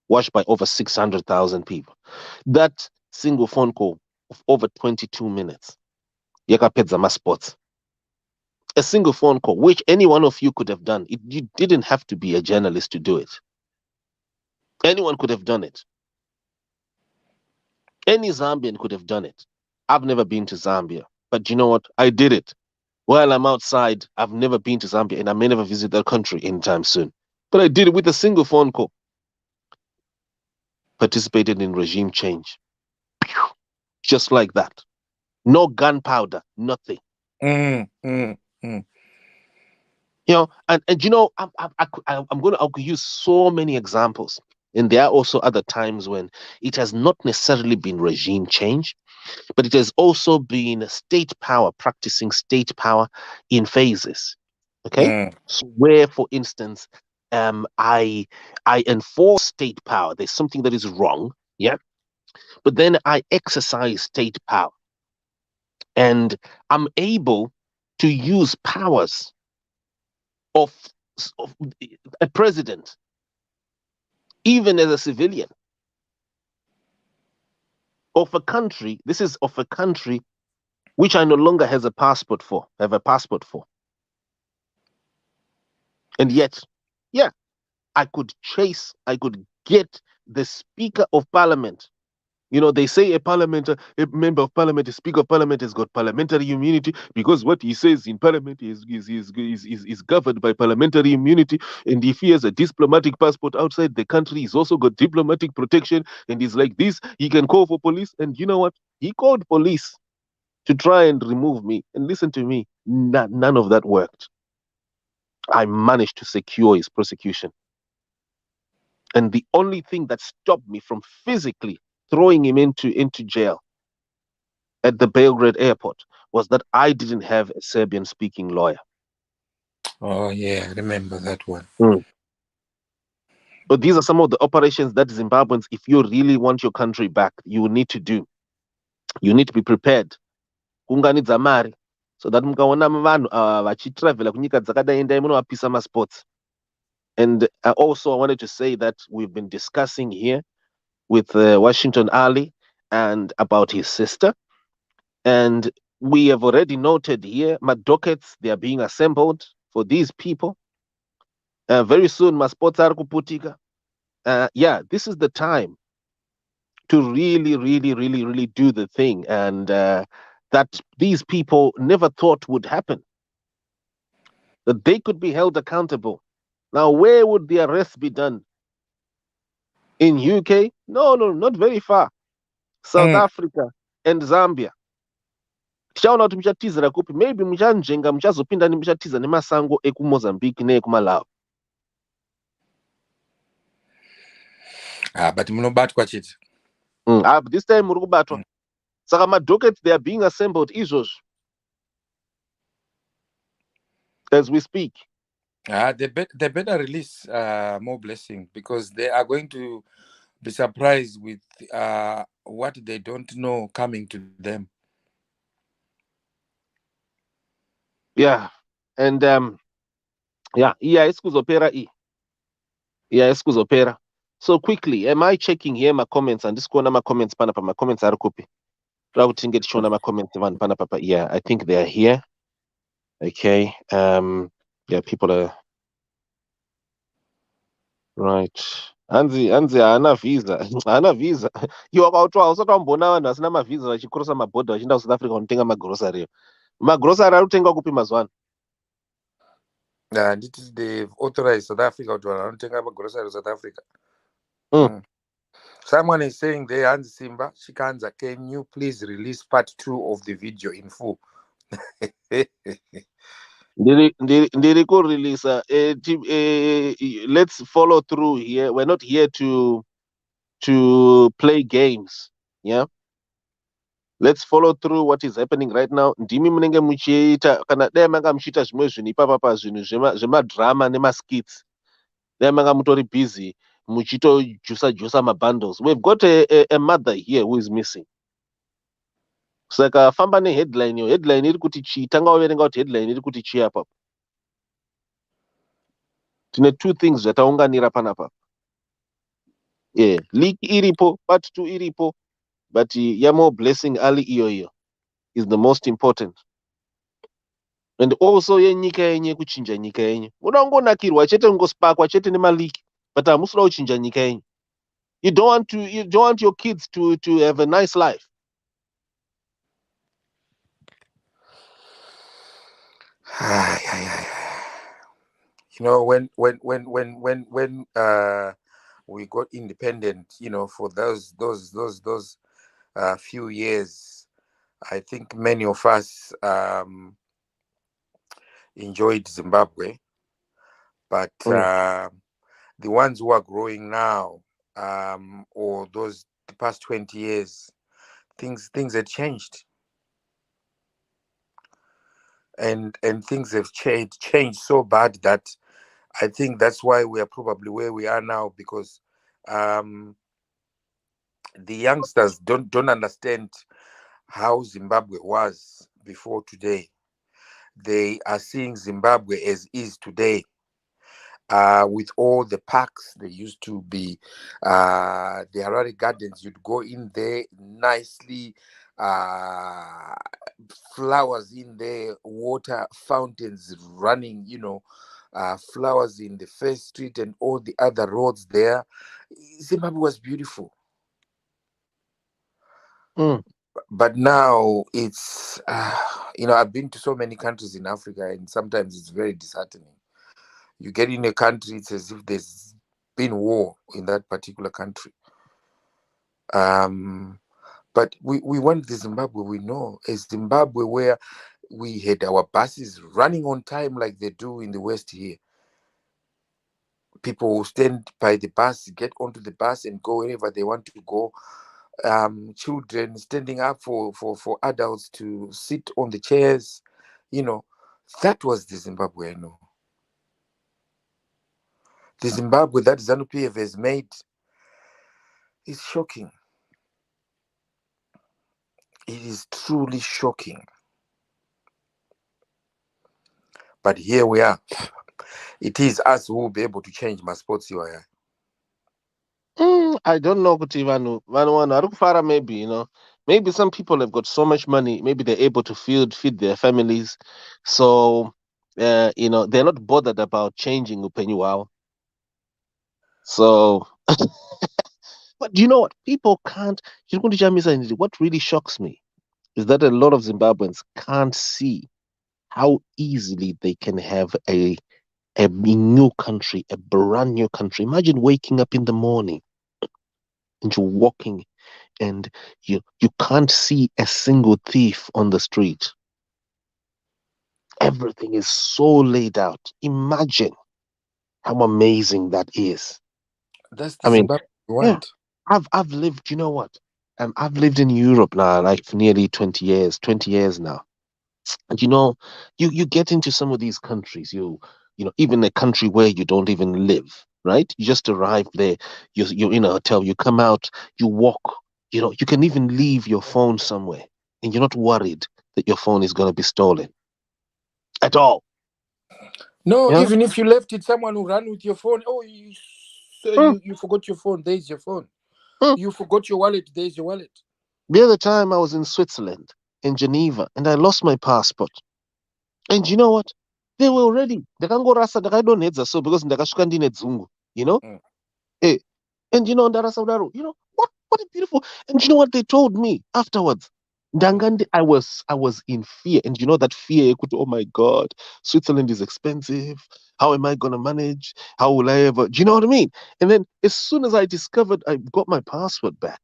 watched by over 600,000 people, that single phone call of over 22 minutes, yakapedza masports. A single phone call, which any one of you could have done. You didn't have to be a journalist to do it. Anyone could have done it. Any Zambian could have done it. I've never been to Zambia, but you know what? I did it. While I'm outside, I've never been to Zambia and I may never visit that country anytime soon. But I did it with a single phone call. Participated in regime change. Just like that. No gunpowder, nothing. You know, and you know, I could use so many examples. And there are also other times when it has not necessarily been regime change, but it has also been state power, practicing state power in phases. Okay, so where, for instance, I enforce state power. There's something that is wrong, yeah, but then I exercise state power, and I'm able to use powers of a president, even as a civilian, of a country. This is of a country which I no longer have a passport for. And yet, yeah, I could get the Speaker of Parliament. You know, they say a member of parliament, a speaker of parliament has got parliamentary immunity because what he says in parliament is governed by parliamentary immunity. And if he has a diplomatic passport outside the country, he's also got diplomatic protection. And he's like this, he can call for police. And you know what? He called police to try and remove me. And listen to me, none of that worked. I managed to secure his prosecution. And the only thing that stopped me from physically throwing him into jail at the Belgrade airport was that I didn't have a Serbian-speaking lawyer. Oh, yeah, I remember that one. But these are some of the operations that Zimbabweans, if you really want your country back, you need to do. You need to be prepared. Kunganidza mari, so that mukaona vanhu vachitravela kunyika dzakadai endai munovapisa masports. And also I wanted to say that we've been discussing here with Washington Ali and about his sister. And we have already noted here, my dockets, they are being assembled for these people. Very soon, masports are kuputika. Yeah, this is the time to really do the thing. And that these people never thought would happen. That they could be held accountable. Now, where would the arrest be done? In UK? No, no, not very far. South Africa and Zambia. Tichaona kuti muchatizira kupi, maybe muchanzvenga muchazopinda muchatiza nemasango ekumozambique neekumalawi. But munobatwa chete. But this time muri kubatwa. Saka madockets, they are being assembled izvozvi as we speak. They better release Moreblessing, because they are going to be surprised with what they don't know coming to them. Yeah. And isikuzopera iyi. Isikuzopera. So quickly, am I checking here my comments? And this corner my comments panapa, my comments are copy. My comments panapa. Yeah, I think they are here. Okay. Yeah, people are right. Anzi haana visa. Haana visa. Iwe wakautwa usati wambona vanhu vasina mavisa vachikrosa mabhodha vachienda kuSouth Africa kunotenga magrosari. Magrosari ari kutengwa kupi mazuva ano? They've authorized South Africa to anotenga magrosari South Africa. Someone is saying there, Hansi Simba Shikanza, can you please release part 2 of the video in full? Ndiri kurelease. Let's follow through here. We're not here to play games. Yeah. Let's follow through what is happening right now. Ndimi munenge muchiita kana dai manga muchiita zvimwe zvinhu ipapa zvinhu zvemadrama nemaskits. Dai manga mutori busy muchitojusa mabundles. We've got a mother here who is missing. Saka famba neheadline yo. Headline iri kuti chi. Tanga waverenga kuti headline iri kuti chi apa. Tine two things zvataunganira panapa. Yeah, leak iripo, part 2 iripo, but Moreblessing ali iyo is the most important. And also yenyika yenye kuchinja nyika yenye. Unangonakirwa chete ngosparkwa chete nemaliki, but hamusida kuchinja nyika yenye. You don't want your kids to have a nice life. You know, when we got independent, you know, for those few years, I think many of us enjoyed Zimbabwe, but the ones who are growing now, or the past 20 years, things had changed, and things have changed so bad that I think that's why we are probably where we are now, because the youngsters don't understand how Zimbabwe was before today. They are seeing Zimbabwe as is today, with all the parks. They used to be the Harare Gardens. You'd go in there nicely, flowers in there, water fountains running, you know, flowers in the first street and all the other roads there. Zimbabwe was beautiful. But now it's, you know, I've been to so many countries in Africa, and sometimes it's very disheartening. You get in a country, it's as if there's been war in that particular country. But we want the Zimbabwe we know, a Zimbabwe where we had our buses running on time like they do in the West here. People will stand by the bus, get onto the bus and go wherever they want to go. Children standing up for adults to sit on the chairs. You know, that was the Zimbabwe I know. The Zimbabwe that ZANU-PF has made is shocking. It is truly shocking. But here we are. It is us who will be able to change my sports UII. I don't know, Vanu maybe, you know. Maybe some people have got so much money, maybe they're able to feed their families. So, you know, they're not bothered about changing Upenyuwao. So, but you know what? People can't. What really shocks me is that a lot of Zimbabweans can't see how easily they can have a new country, a brand new country. Imagine waking up in the morning and you're walking, and you can't see a single thief on the street. Everything is so laid out. Imagine how amazing that is. That's the I mean, Zimbabwe we yeah, want. I've lived, you know what? I've lived in Europe now, like for nearly 20 years now. And you get into some of these countries, even a country where you don't even live, right? You just arrive there, you're in a hotel, you come out, you walk, you can even leave your phone somewhere, and you're not worried that your phone is going to be stolen at all. No, Yeah. even if you left it, someone will run with your phone. Oh, so Mm, you forgot your phone. There's your phone. mm. You forgot your wallet. There's your wallet. The other time I was in Switzerland, in Geneva, and I lost my passport. And you know what? They were already ndakangorasa ndakaidonhedza so because ndakasvika ndine dzungu, you know? Mm. Eh, and ndarasa kudaro, what a beautiful. And you know what they told me afterwards? Ndangandi, I was in fear. And you know that fear, oh my God, Switzerland is expensive. How am I gonna manage? How will I ever, do you know what I mean? And then as soon as I discovered I got my passport back,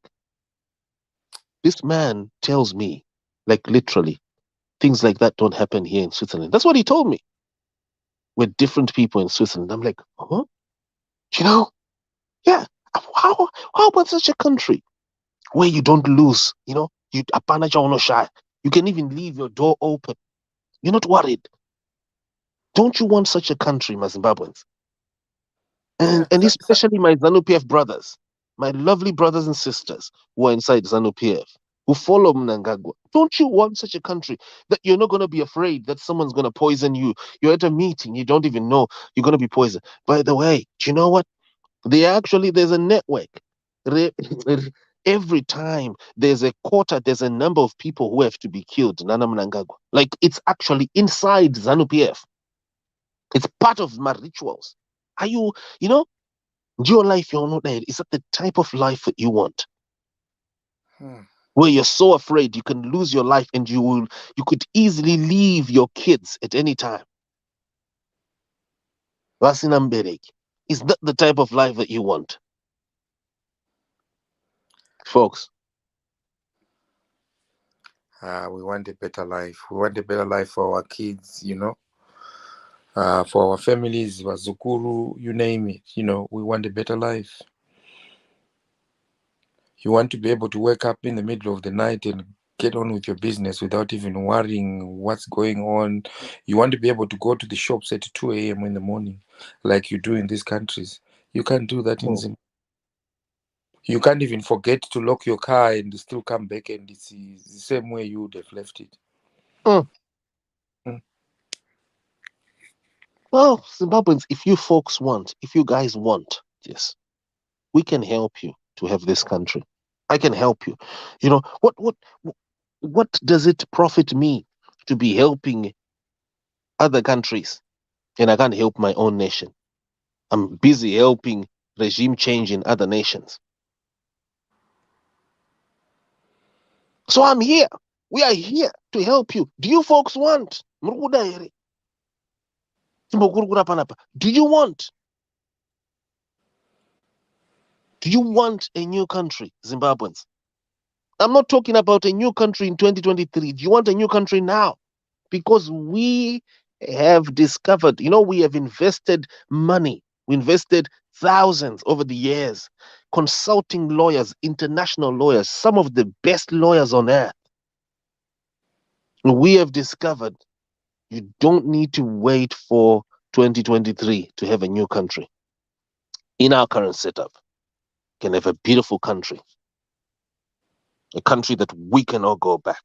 this man tells me, like literally, things like that don't happen here in Switzerland. That's what he told me. We're different people in Switzerland. I'm like, huh? You know? Yeah. How about such a country where you don't lose? Apana cha shy. You can even leave your door open. You're not worried. Don't you want such a country, my Zimbabweans? Yeah. And especially my ZANU-PF brothers, my lovely brothers and sisters who are inside ZANU-PF, who follow Mnangagwa. Don't you want such a country that you're not going to be afraid that someone's going to poison you? You're at a meeting, you don't even know you're going to be poisoned. By the way, do you know what? There's a network. Every time there's a quota, there's a number of people who have to be killed, Nana Mnangagwa. Like it's actually inside ZANU-PF. It's part of my rituals. Are your life you're not there? Is that the type of life that you want? Where you're so afraid you can lose your life and you could easily leave your kids at any time. Is that the type of life that you want? Folks. We want a better life. We want a better life for our kids, for our families, Wazukuru, you name it. We want a better life. You want to be able to wake up in the middle of the night and get on with your business without even worrying what's going on. You want to be able to go to the shops at 2 a.m. in the morning like you do in these countries. You can't do that in Zimbabwe. You can't even forget to lock your car and still come back and it's the same way you would have left it. Well, Zimbabweans, if you guys want, yes, we can help you to have this country. I can help you. What does it profit me to be helping other countries and I can't help my own nation? I'm busy helping regime change in other nations. So I'm here. We are here to help you. Do you folks want? Do you want? Do you want a new country, Zimbabweans? I'm not talking about a new country in 2023. Do you want a new country now? Because we have discovered, we have invested money. We invested thousands over the years, consulting lawyers, international lawyers, some of the best lawyers on earth. We have discovered you don't need to wait for 2023 to have a new country. In our current setup, you can have a beautiful country, a country that we cannot go back.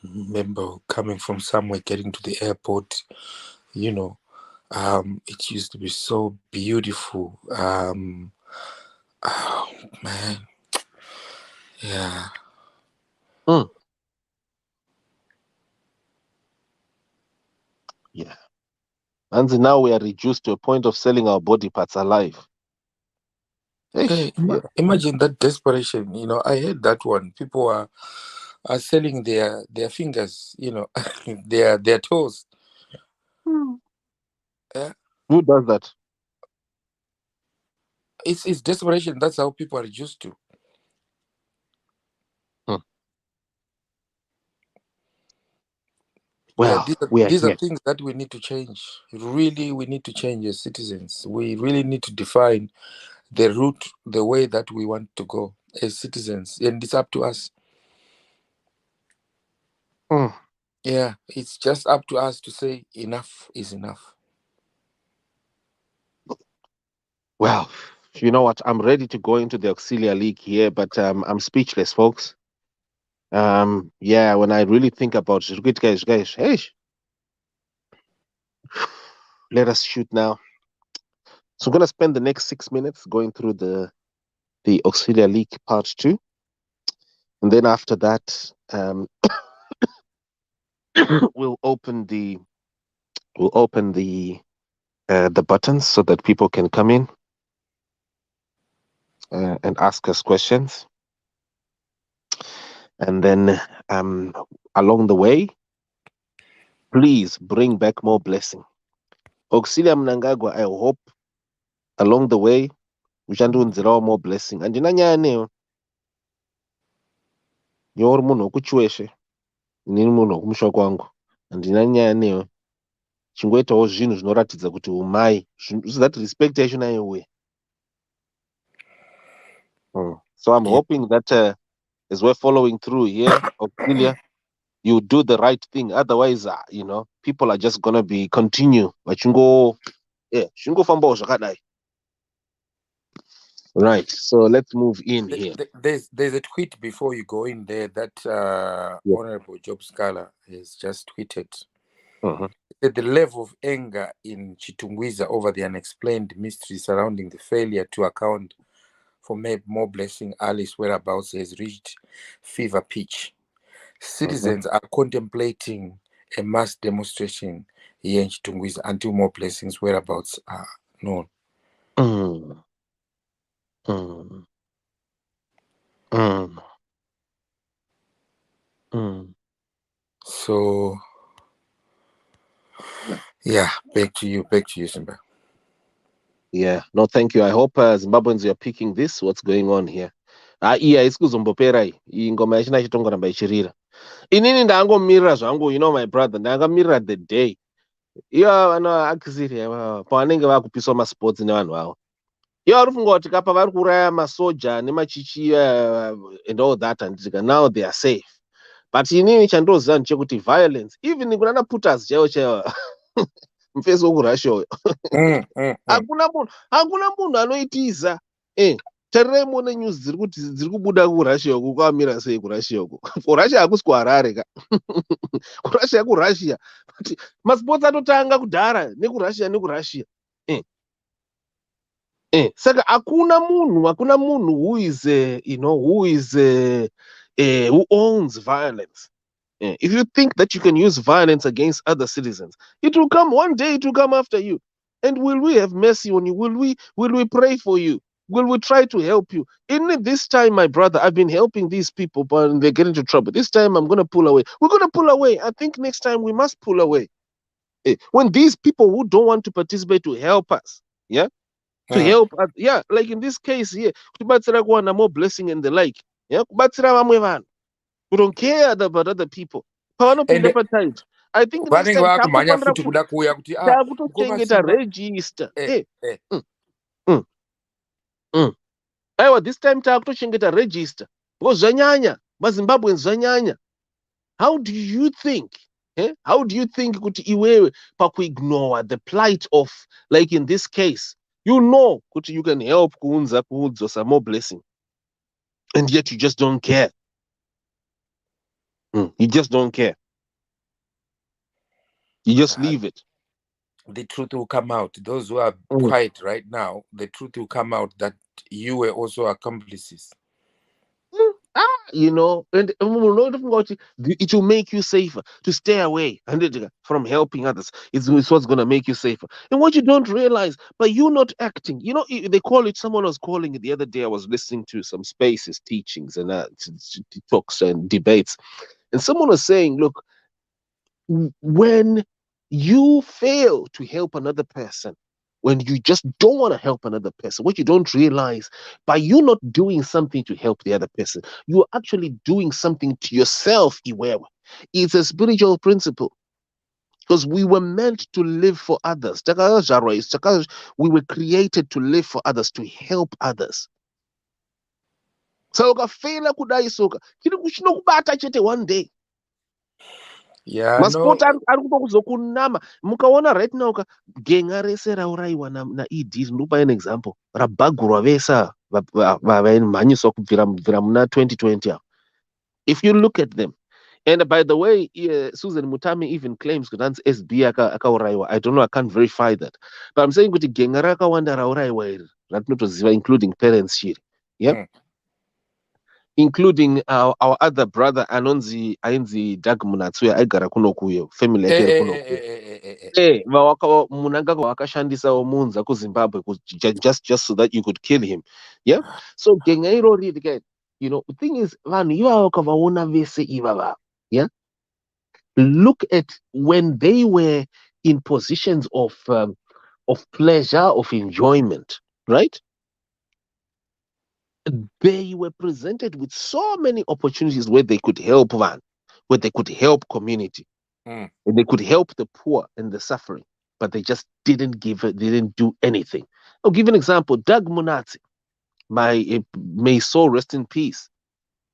Remember coming from somewhere, getting to the airport, it used to be so beautiful. Oh man, yeah. Yeah. And now we are reduced to a point of selling our body parts alive. Hey, imagine that desperation. I heard that one. People are selling their fingers, their toes. Who does that? It's desperation. That's how people are used to. Well, we are These are here. things that we need to change. Really, we need to change as citizens. We really need to define the route, the way that we want to go as citizens, and it's up to us. Yeah, it's just up to us to say enough is enough. Well, you know what? I'm ready to go into the Auxillia League here, but I'm speechless, folks. Yeah, when I really think about it, good guys, hey, let us shoot now. So I'm gonna spend the next 6 minutes going through the Auxiliia League Part 2, and then after that, we'll open the buttons so that people can come in and ask us questions, and then along the way, please bring back more blessing. Auxillia Mnangagwa, I hope along the way uchandiunzirawo more blessing. Andina nyaya neyo nyori munhu wekuchweshe, inini munhu wekumusha kwangu. Handina nyaya neyo chingoitawo zvinhu zvinoratidza kuti umai, so that respect yacho nayo uye. So I'm hoping that as we're following through here, Auxilia, you do the right thing. Otherwise, people are just gonna be continue. Zvingofambawo zvakadai. Right. So let's move in here. There's a tweet before you go in there that Honorable Job Scholar has just tweeted. The level of anger in Chitungwiza over the unexplained mystery surrounding the failure to account for Moreblessing Alice whereabouts has reached fever pitch. Citizens are contemplating a mass demonstration here in Chitungwiza until Moreblessing's whereabouts are known. So, yeah, back to you, Simba. Yeah, no, thank you. I hope Zimbabweans are picking this. What's going on here? Iya isikuzombopera iyi ngoma yachina chitongoramba ichirira. Inini ndangomirira zvangu, my brother, ndangamirira the day iyo Auxillia pavanenge vakupiswa masports nevanhu vavo. Iyo vari kufunga kuti kapa vari kuuraya masoja nemachichi and all that, and now they are safe. But inini chandoziva ndechekuti violence, even kunana putas chaivo mufesi wokurussia uyo hakuna munhu anoitiza. Tarirai muone news dziri kubuda kurussia uku, kwamira sei kurussia uku. Kurussia hakusi kuharare ka. Kurussia kurussia. Masports atotanga kudhara nekurussia. Saka hakuna munhu who owns violence. If you think that you can use violence against other citizens, it will come one day, it will come after you. And will we have mercy on you? Will we pray for you? Will we try to help you? In this time, my brother, I've been helping these people, but they get into trouble. This time, I'm going to pull away. We're going to pull away. I think next time we must pull away. When these people who don't want to participate to help us, to help us, like in this case here, kubatsira kuwana more blessing and the like, kubatsira vamwe vanhu, we don't care about other people. Pavanopinda patide, I think next time takutochengeta register. Aiwa, this time takutochengeta register because zvanyanya maZimbabweans zvanyanya. How do you think kuti iwewe pakuignore the plight of, like in this case, kuti you can help kuudzosa more blessing, and yet you just don't care. You just don't care. You just leave it. The truth will come out. Those who are quiet right now, the truth will come out that you were also accomplices. And it will make you safer to stay away from helping others. It's what's going to make you safer. And what you don't realize, by you not acting, they call it, someone was calling it the other day. I was listening to some spaces, teachings, and talks and debates. And someone was saying, look, when you fail to help another person, when you just don't want to help another person, what you don't realize, by you not doing something to help the other person, you're actually doing something to yourself. Iwewe. It's a spiritual principle. Because we were meant to live for others. We were created to live for others, to help others. So ukafela kudai soka chiri chinokubata chete one day. Yeah, Maspota ari kuda kuzokunama. Mukaona right now genga rese rauraiwa na ED, ndopa an example. Rabagurwa vesa vaimhanyiswa kubvira muna 2020. If you look at them, and by the way, Susan Mutami even claims that SB akauraiwa. I don't know, I can't verify that. But I'm saying kuti genga rakawanda rauraiwa iri ratinotoziva, including parents here. Yeah. Including our other brother Anonzi Ainzi Dag Munatsue aigara kuno kuyo, family yake iri kuno kuyo. Mnangagwa wakashandisa omunza ku Zimbabwe just so that you could kill him. Yeah. So genga irori again. You know, the thing is, vanhu ivava ukavaona vese ivava. Yeah. Look at when they were in positions of pleasure, of enjoyment, right? They were presented with so many opportunities where they could help one, where they could help community, and they could help the poor and the suffering, but they just didn't do anything. I'll give an example. Doug Munatsi, may his soul rest in peace.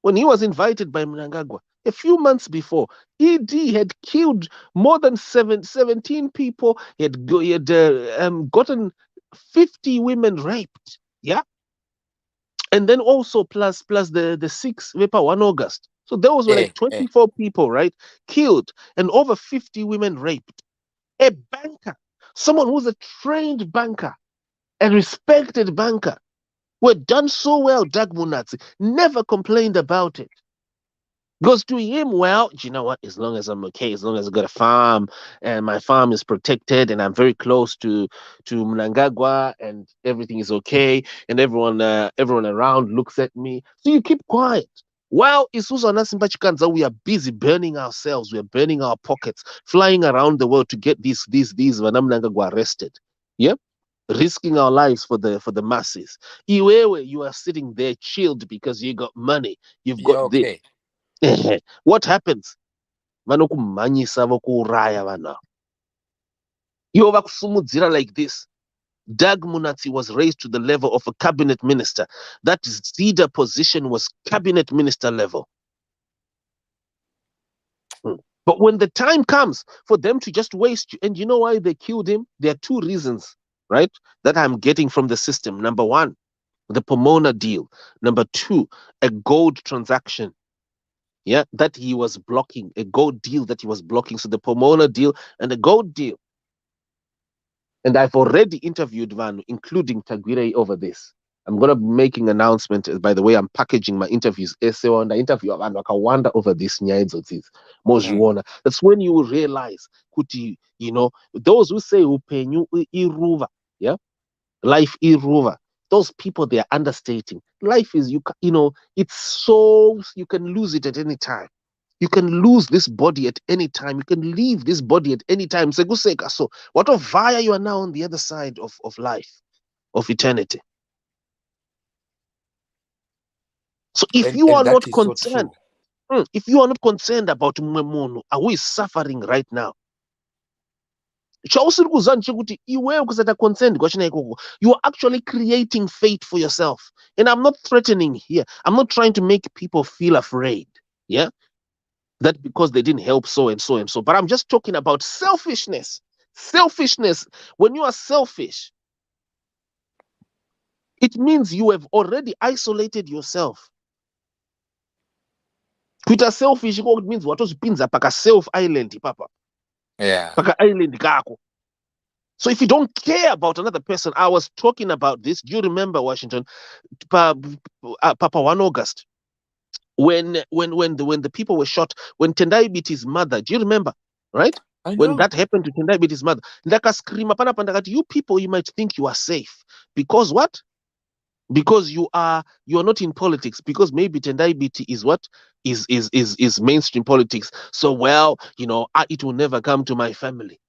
When he was invited by Mnangagwa, a few months before, ED had killed more than 17 people. He had gotten 50 women raped. Yeah. And then also plus the 6 Vepa 1 August. So those were like 24 people, right? Killed, and over 50 women raped. A banker, someone who's a trained banker, a respected banker, who had done so well, Dag Munatsi, never complained about it. Because to him, well, you know what? As long as I'm okay, as long as I got a farm and my farm is protected and I'm very close to Mnangagwa and everything is okay and everyone around looks at me, so you keep quiet. While Isuzu and Asimba Chikanza, we are busy burning ourselves, we are burning our pockets, flying around the world to get these Mnangagwa arrested. Yeah, risking our lives for the masses. Iwewe, you are sitting there chilled because you got money, you've got this. Okay. What happens? Vanokumhanyisa vokuuraya vana. Ivo vakusumudzira like this. Dag Munatsi was raised to the level of a cabinet minister. That Zida position was cabinet minister level. But when the time comes for them to just waste you, and you know why they killed him? There are 2 reasons, right, that I'm getting from the system. Number 1, the Pomona deal. Number 2, a gold transaction. Yeah, that he was blocking, a gold deal that he was blocking. So the Pomona deal and the gold deal. And I've already interviewed Vanu, including Tagwire, over this. I'm going to be making an announcement. By the way, I'm packaging my interviews. And I interview Vanu, I wonder over this. That's when you will realize, kuti, you know, those who say upenyu iruva, yeah, life iruva. Those people, they are understating. Life is, you know, it's so, you can lose it at any time. You can lose this body at any time. You can leave this body at any time. So what of via you are now on the other side of life, of eternity. So if you are not concerned, if you are not concerned about Mwemono, who is suffering right now, you are actually creating fate for yourself. And I'm not threatening here. I'm not trying to make people feel afraid. Yeah. That because they didn't help so and so and so. But I'm just talking about selfishness. Selfishness. When you are selfish, it means you have already isolated yourself. Kuita selfish, it means what was pinza paka self island, papa. Yeah. Paka island kako. So if you don't care about another person, I was talking about this. Do you remember, Washington, Papa 1 August? When the people were shot, when Tendai beat his mother, do you remember? Right? When that happened to Tendai beat his mother, you people, you might think you are safe. Because what? Because you are not in politics. Because maybe Tendai Biti is what? Is mainstream politics. So well, you know, it will never come to my family.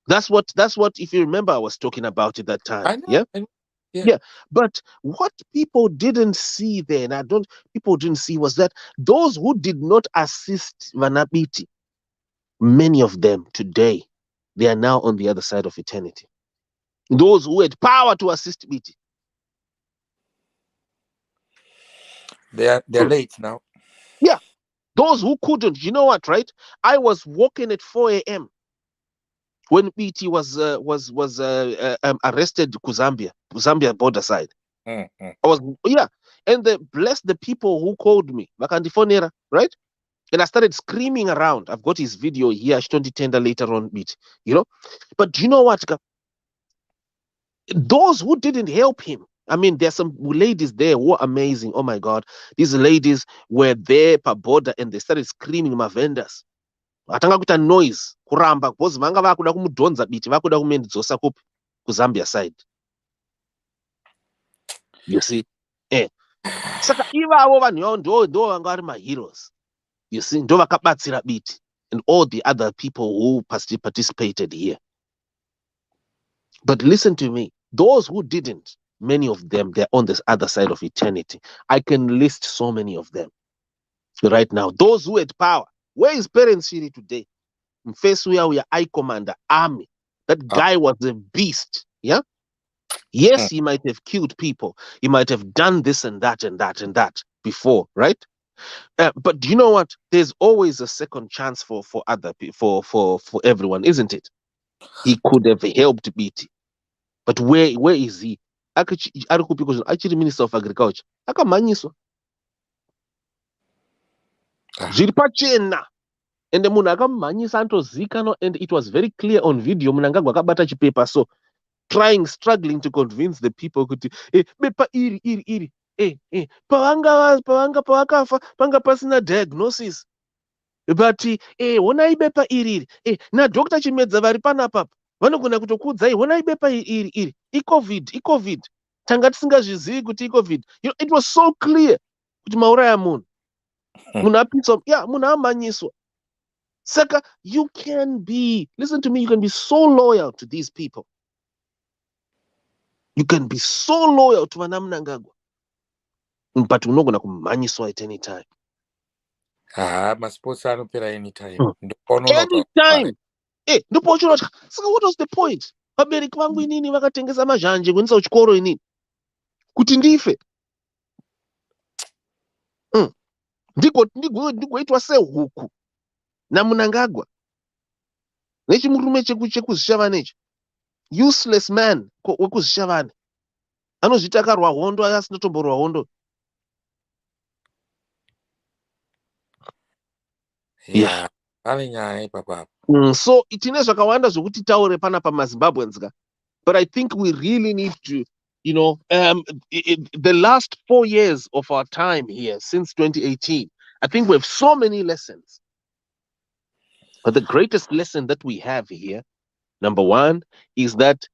That's what, if you remember, I was talking about it that time. I know. Yeah. I know. Yeah. Yeah. But what people didn't see then, people didn't see, was that those who did not assist Vanabiti, many of them today, they are now on the other side of eternity. Those who had power to assist Biti. They're late now. Yeah. Those who couldn't, you know what, right? I was walking at 4 a.m. when BT was arrested to Zambia border side. Mm-hmm. I was, yeah, and bless the people who called me, Vakandifonera, right? And I started screaming around. I've got his video here. I should tender later on, bit, you know. But you know what? Those who didn't help him. I mean, there's some ladies there who are amazing. Oh my God, these ladies were there per border and they started screaming, my vendors. Atanga kuita noise kuramba because vanga vakuda kumudhonza biti vakuda kumendidzosa kupi kuZambia side. You see, saka ivavo vanhu ndo vanga vari maheroes. You see, ndo vakabatsira biti and all the other people who participated here. But listen to me, those who didn't, many of them, they're on this other side of eternity. I can list so many of them right now. Those who had power. Where is Parents City today? Face where we are I Commander Army. That guy was a beast. Yeah. Yes, he might have killed people. He might have done this and that and that and that before, right? But do you know what? There's always a second chance for other people, for everyone, isn't it? He could have helped BT, but where is he? Actually, Minister of Agriculture. Akamanyiswa. Zviri pachena. And the munhu akamhanyisa antozikana, and it was very clear on video. Mnangagwa akabata chipepa, so struggling to convince the people kuti bepa iri pavakafa panga pasina diagnosis, but honai bepa iri naDr. Chimedza vari panapa vanogona kutokuudzai honai bepa iri iCovid tanga tisingazvizivi kuti iCovid. It was so clear kuti mauraya munhu apiswa, munhu amhanyiswa. Saka, you can be, listen to me, you can be so loyal to these people. You can be so loyal to Vana Mnangagwa, but unogona kumhanyiswa at any time. Masports anopera anytime. Anytime. Ndipo uchinoti, saka what was the point? Vabereki vangu inini vakatengesa mazhanje kuendesa kuchikoro inini kuti ndife. Ndigoitwa sehuku naMnangagwa nechimurume chekuzishavane ichi. Useless man wekuzishavane anozviti akarwa hondo asina tomborwa hondo. Yeah. Papa. So tine zvakawanda zvokuti taure panapa maZimbabweans ka. But I think we really need to, the last 4 years of our time here since 2018, I think we have so many lessons. But the greatest lesson that we have here, number one, is that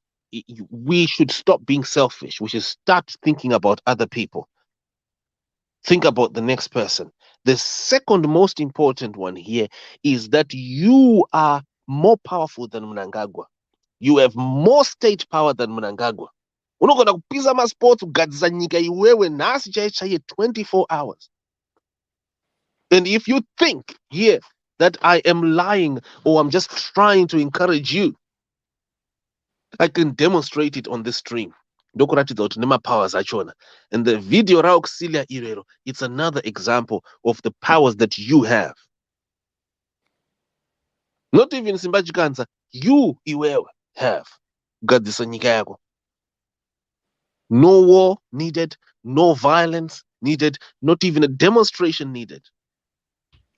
we should stop being selfish. We should start thinking about other people. Think about the next person. The second most important one here is that you are more powerful than Mnangagwa. You have more state power than Mnangagwa. Unogona kupisa masports kugadzisa nyika iwewe nhasi chaiye 24 hours. And if you think here that I am lying or I'm just trying to encourage you, I can demonstrate it on this stream. Ndokuratidza kuti nemapowers achona. And the video raUxillia irero, it's another example of the powers that you have. Not even Simba Chikanza, you iwewe have kugadzisa nyika yako. No war needed, no violence needed, not even a demonstration needed.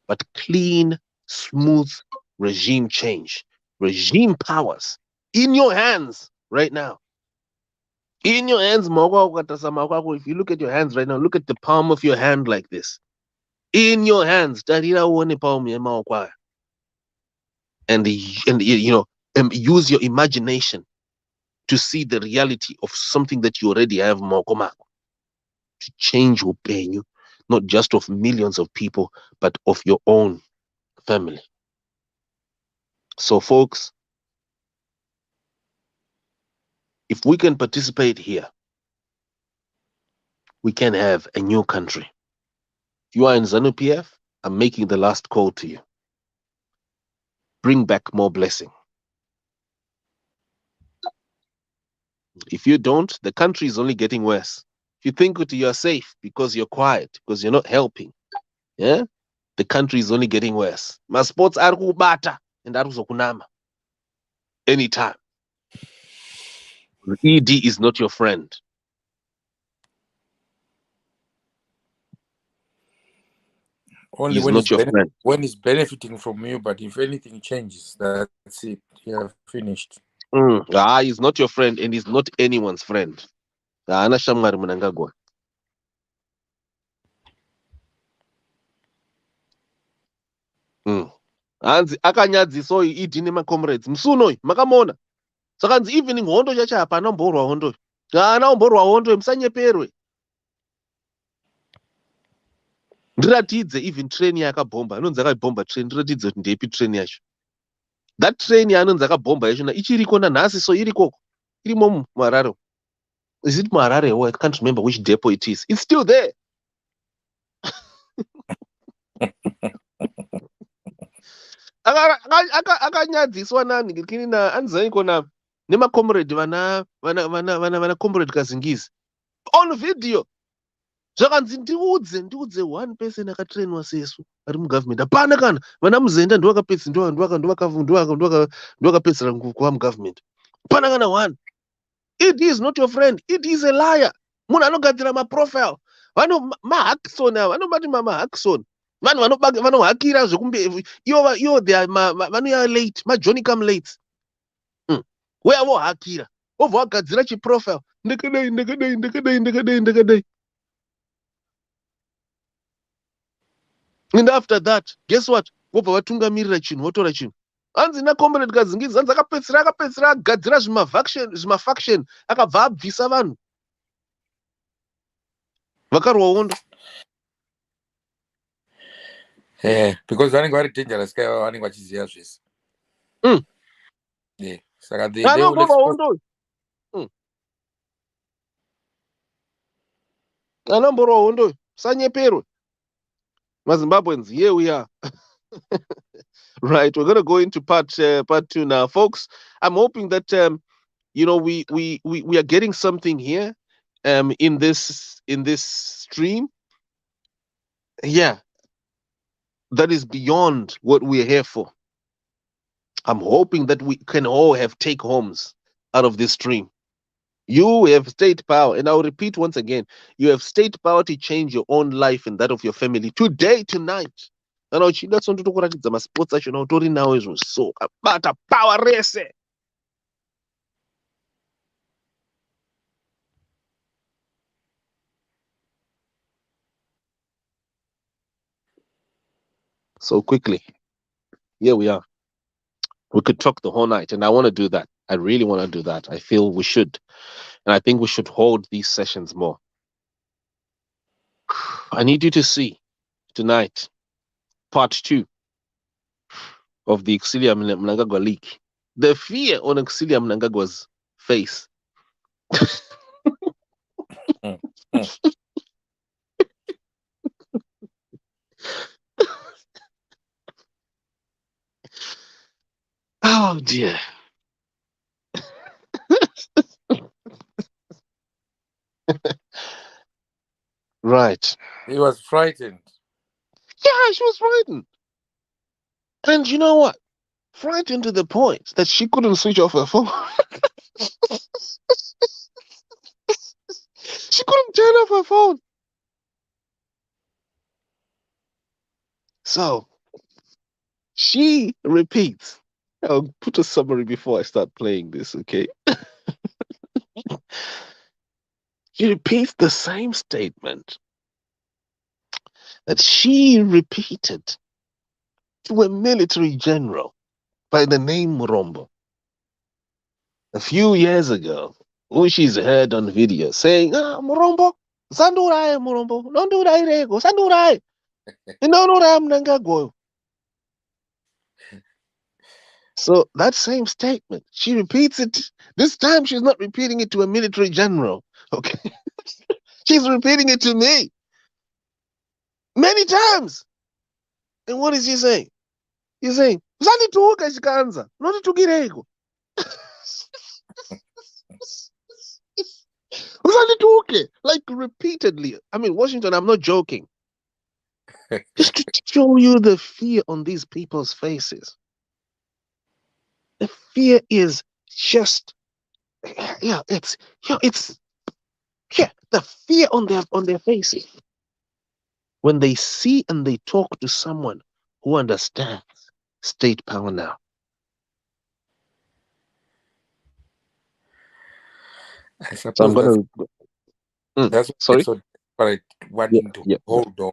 But clean, smooth regime change, regime powers in your hands right now. In your hands, if you look at your hands right now, look at the palm of your hand like this. In your hands, and use your imagination to see the reality of something that you already have, to change upenyu, not just of millions of people, but of your own family. So, folks, If we can participate here, we can have a new country. If you are in ZANU-PF, I'm making the last call to you. Bring back Moreblessing. If you don't, the country is only getting worse. If you think that you're safe because you're quiet, because you're not helping, yeah, the country is only getting worse. My sports are kubata and aruzokunama. Anytime. ED is not your friend. Only He's when not your friend. when it's benefiting from you, but if anything changes, that's it. You have finished. He's not your friend, and he's not anyone's friend. Auxillia Mnangagwa. Hanzi akanyadziso idhi nemacomrades musuno makamona sakanzi evening hondo chacha hapana mborwa hondo haana umborwa hondo musanyeperwe ndiratidze even train yakabhomba anonzi akabhomba train ndiratidze kuti ndeipi train yacho that train yaanonzi akabhomba yachona ichiriko nanhasi so irikoko irimo muharare. Is it Muharare? Oh, I can't remember which depot it is. It's still there. Akanyadziswa nani kini na anzaiko na nemacomrade vana comrade kazingizi on video zvakanzi ndiudze one person akatrainwa sesu ari mugovernment hapana kana vana muzenda ndovakapedzisira kuva mugovernment hapana kana one. It is not your friend. It is a liar. Munhu anogadzira maprofile mahackson ava vanobati mahackson vanhu vanohakira zvekumbe ivo vanouya late majoni come late weya vohakira vobva vagadzira chiprofile ndekadai. And after that, guess what? Vobva vatungamirira chinhu votora chinhu hanzi nacomrade kazingizi hanzi akapedzisira agadzira zvimafaction akabva abvisa vanhu vakarwa hondo. Because vanenge vari dangerous kai vanenge vachiziva zvese. Saka anomborwa hondo anomborwa hondo sanyeperwe mazimbabweans. Here we are. Right, we're going to go into part 2 now, folks. I'm hoping that we are getting something here in this stream, that is beyond what we're here for. I'm hoping that we can all have take homes out of this stream. You have state power, and I'll repeat once again, you have state power to change your own life and that of your family today, tonight. Kana uchida sondotokuratidza masports acho na utori nawo izvo so bata power rese. So quickly, here we are. We could talk the whole night, and I want to do that. I really want to do that. I feel we should, and I think we should hold these sessions more. I need you to see tonight part 2 of the Auxillia Mnangagwa leak. The fear on Auxillia Mnangagwa's face. Oh dear. Right. He was frightened. Yeah, she was frightened. And you know what? Frightened to the point that she couldn't switch off her phone. She couldn't turn off her phone. So she repeats. I'll put a summary before I start playing this, okay? She repeats the same statement that she repeated to a military general by the name Murombo a few years ago, who she's heard on video saying, Murombo, Sandurai, Murombo, don't do that, Rego, Sandurai, Mnangagwa. So that same statement, she repeats it. This time she's not repeating it to a military general. Okay. She's repeating it to me many times. And what is she saying? She's saying, like repeatedly. I mean, Washington, I'm not joking. Just to show you the fear on these people's faces. The fear is just, it's the fear on their faces when they see and they talk to someone who understands state power now. I So I'm suppose gonna. that's Sorry. so desperate, wanting to hold on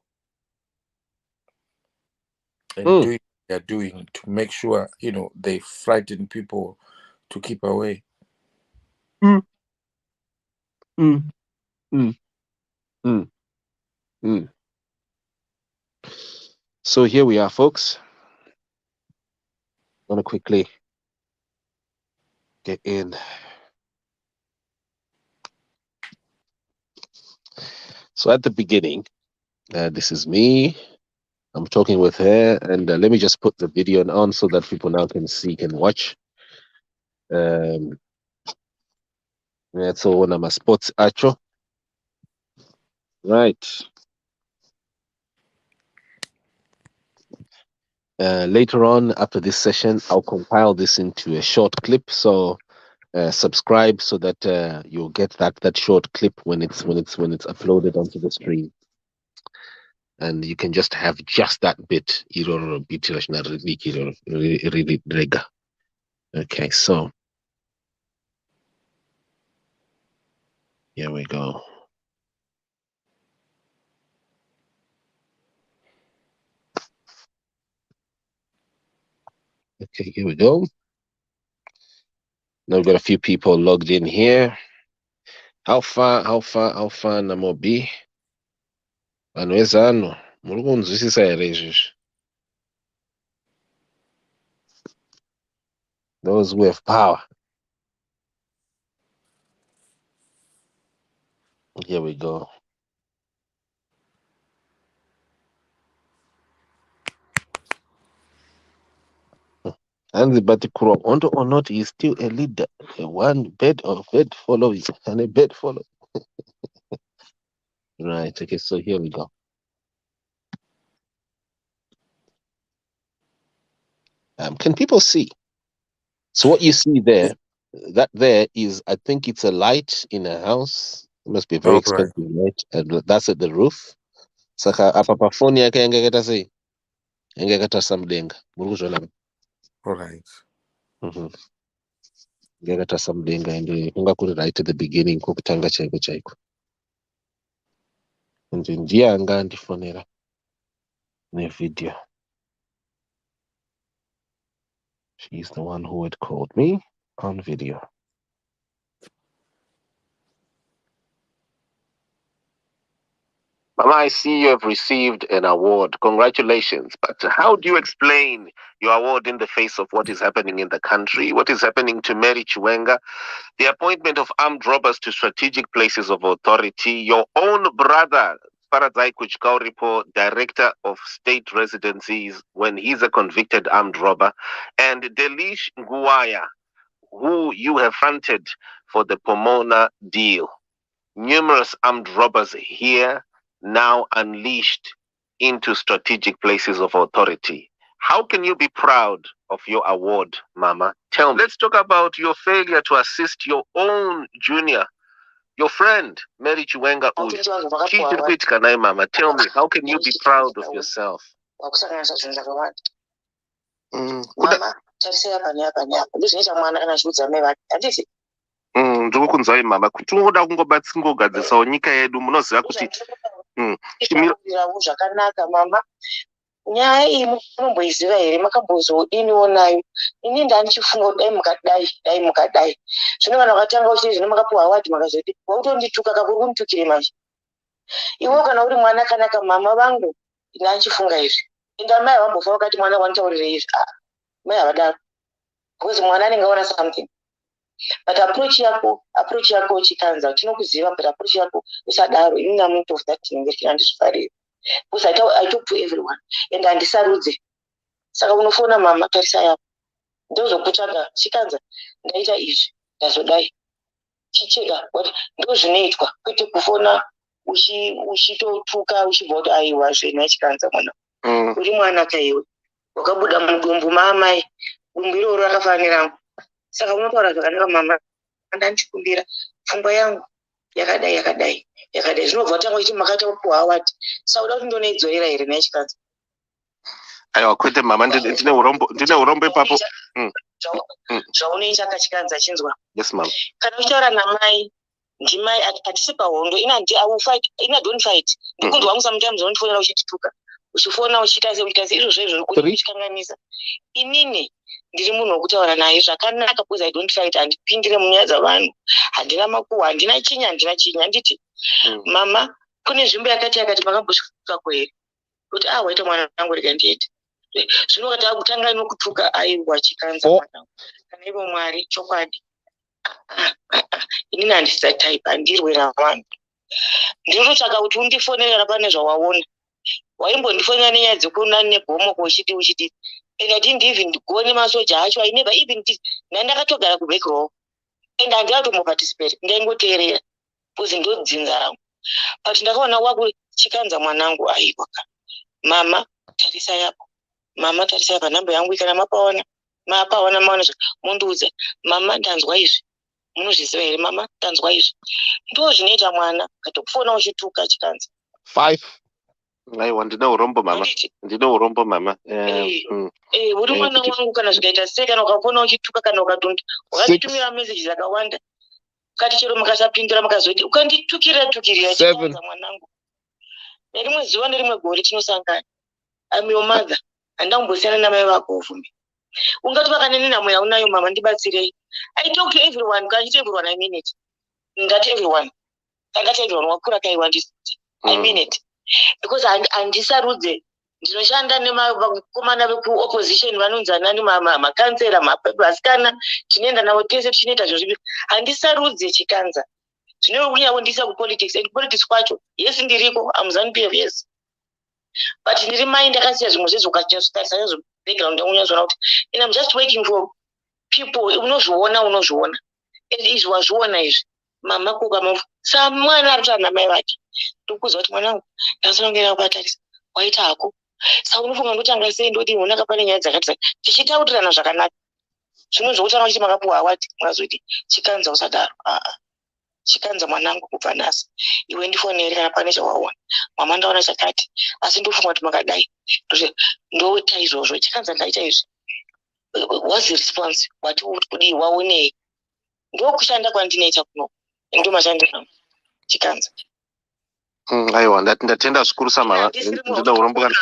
and doing what they're doing to make sure they frighten people to keep away. Mm. Mm. Mm. Mm. Mm. So here we are, folks. I'm gonna quickly get in. So at the beginning, this is me. I'm talking with her, and let me just put the video on so that people now can watch. That's all one of my sports actual. Right. Later on, after this session, I'll compile this into a short clip. So subscribe so that you'll get that short clip when it's uploaded onto the stream, and you can just have just that bit. Okay, so here we go. Okay, here we go. Now we've got a few people logged in here. How far, Namobi? Anwezano. Murikunzwisisa here izvizvi. Those who have power. Here we go. And the Batikuro, Ondo or not, he is still a leader. One bed following and a bed follow. Right, okay, so here we go. Can people see? So what you see there, that there is, I think it's a light in a house. It must be a very expensive light. And that's at the roof. Saka apa pafoni yake engeketa sei? Engeketa samdenga. Murikuzvona. All right. Ngeketa samdenga and kunga kuri right at the beginning kokutanga chaiko chaiko. And ndiye anga andifonera nevideo. She's the one who had called me on video. Mama, I see you have received an award. Congratulations. But how do you explain your award in the face of what is happening in the country? What is happening to Mary Chiwenga? The appointment of armed robbers to strategic places of authority. Your own brother, Paradise Kuchkauripo, director of state residencies, when he's a convicted armed robber. And Delish Nguaya, who you have fronted for the Pomona deal. Numerous armed robbers here now unleashed into strategic places of authority. How can you be proud of your award, Mama? Tell me. Let's talk about your failure to assist your own junior, your friend, Mary Chiwenga. Mama, tell me, how can you be proud of yourself? Ndikukunzwai mama kuti unoda kungogadzisawo nyika yedu munoziva kuti zvakanaka mama nyaya iyi munomboiziva here makambozodiniwo nayo ini ndanichifunga dai mukadai zvino kana vakatanga uchiri zvino makapiwa awadi makazoti wautondituka kakuri kunditukire manje iwo kana uri mwana kanaka mama vangu ndanichifunga izvi inda mai vambofa vakati mwana wanitaurire izvi mai havadaro because mwana anenge aona something. But approach yako chikanza tinokuziva, but approach yako usadaro inini I'm not of that thing ndizvifarira because I talk to everyone and handisarudze. Saka unofona mama tarisa yako ndozokutsvaga chikanza ndaita izvi ndazodai chicheka ndo zvinoitwa kwete kufona uchitotuka uchibva kuti aiwa zvena chikanza mwana uri mwana kaiwe wakabuda mudumbu maamai dumbu iroro rakafanira. Saka unotaura zvakanaka mama ndanchikumbira pfungwa yangu yakadai zvinobva tanga kuti makaita kupuwa awati sauda kuti ndoneidzorera here nechikazi. Aiwa kwete mama ndine urombo ipapo. Zvaunoita kachikanza chinzwa. Yes mama. Kana uchitaura namai ndimai atisi pahondo ina don't fight ndikunzwa musamutimes unondifonera uchitituka uchifona uchiita izvo kuti uchikanganisa. Inini ndiri munhu wokutaura naye zvakanaka because I don't fight, handipindire munyaya dzavanhu, handina makuhwa, handina chinya handiti mama kune nzvimbo yakati makambosvika here kuti waita mwana wangu rega ndiende zvino kati akutanga inokutuka aiwa chikanza mwanangu kana ivo Mwari chokwadi. Inini handisa type handirwera vanhu ndinototsvaka kuti undifonere kana pane zvawaona. Waimbondifonera nenyaya dzekuona nebhomoko uchiti and I didn't even go nemasoja acho. I never even did. Ndakatogara kuback row and handingatomboparticipate ndaingoteerera because ndodzinza rangu. But ndakaona waku chikanza mwanangu aiwa mama tarisa yako namba yangu ikana mapaona maona munduudze mama ndanzwa izvi munozviziva here mama ndanzwa izvi ndo zvinoita mwana katokufona uchituka chikanza 5. Aiwa ndine urombo mama uri mwana wangu kana zvikaita sei kana ukafona uchituka kana ukatitumira message dzakawanda kati chero mukasapindura mukazoti ukanditukirira chikanza mwanangu nerimwe zuva nerimwe gore tinosangana. I'm your mother handambosiyana namai vako uvumbi ungati vakanenena mweya unayo mama ndibatsirei. I talk to everyone. Kachiti everyone I mean it. Ngati everyone wakura kaiwa ndisiti I mean it because handisarudze ndinoshanda nemakomana veku-opposition vanonzi nani makansera masikana tinoenda navo tese tichinoita zvozvi handisarudze chikanza zvino kunyawo ndisa kupolitics and politics kwacho yes ndiriko I'm ZANU-PF yes but ndiri mai ndakasiya zvimwe zvezvo ukachinyasotarisa nezvo background yangu unyazoona kuti and I'm just waiting for people unozviona and izvi wazviona izvi mama kuka samwana arikuta namai vake ndokuzwa kuti mwanangu ndasanongera kubatarisa waita hako saka unofunga ndotanga sei ndoti unaka pane nyaya dzakati tichitaurirana zvakanaka zvimwe zvokutanga kuti makapuwa awati mwazoti chikanza usadaro chikanza mwanangu kubva nhasi iwe ndifonere kana pane chawaona mama ndaona chakati asi ndofunga kuti makadai ndoita izvozvo chikanza ndaita izvi what's the response wati kudii waonei ndokushanda kwandinoita kuno ndomashandira chikanza. Aiwa ndatenda zvikuru samava ndida urombo kana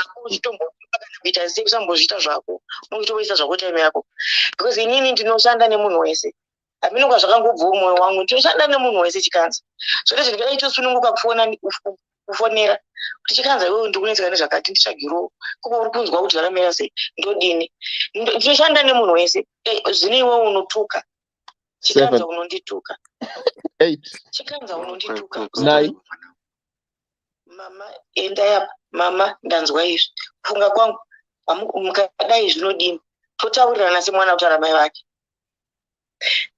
kuita sei kusambozviita zvako unongitoisa zvako time yako because inini ndinoshanda nemunhu wese aminonga zvakangobva mwoyo wangu ndinoshanda nemunhu wese chikanza zvoti zvindikaitosununguka kufonera kuti chikanza iwewe ndikunetseka nezvakati ndichagiro kuko uri kunzwa kuti zvakamira sei ndodini ndinoshanda nemunhu wese zvino iwewe unotuka chikanza unondituka 8 chikanza unondituka 9 mama enda yapa mama ndanzwa izvi kufunga kwangu mukadai zvinodini totaurirana semwana kutaura mai vake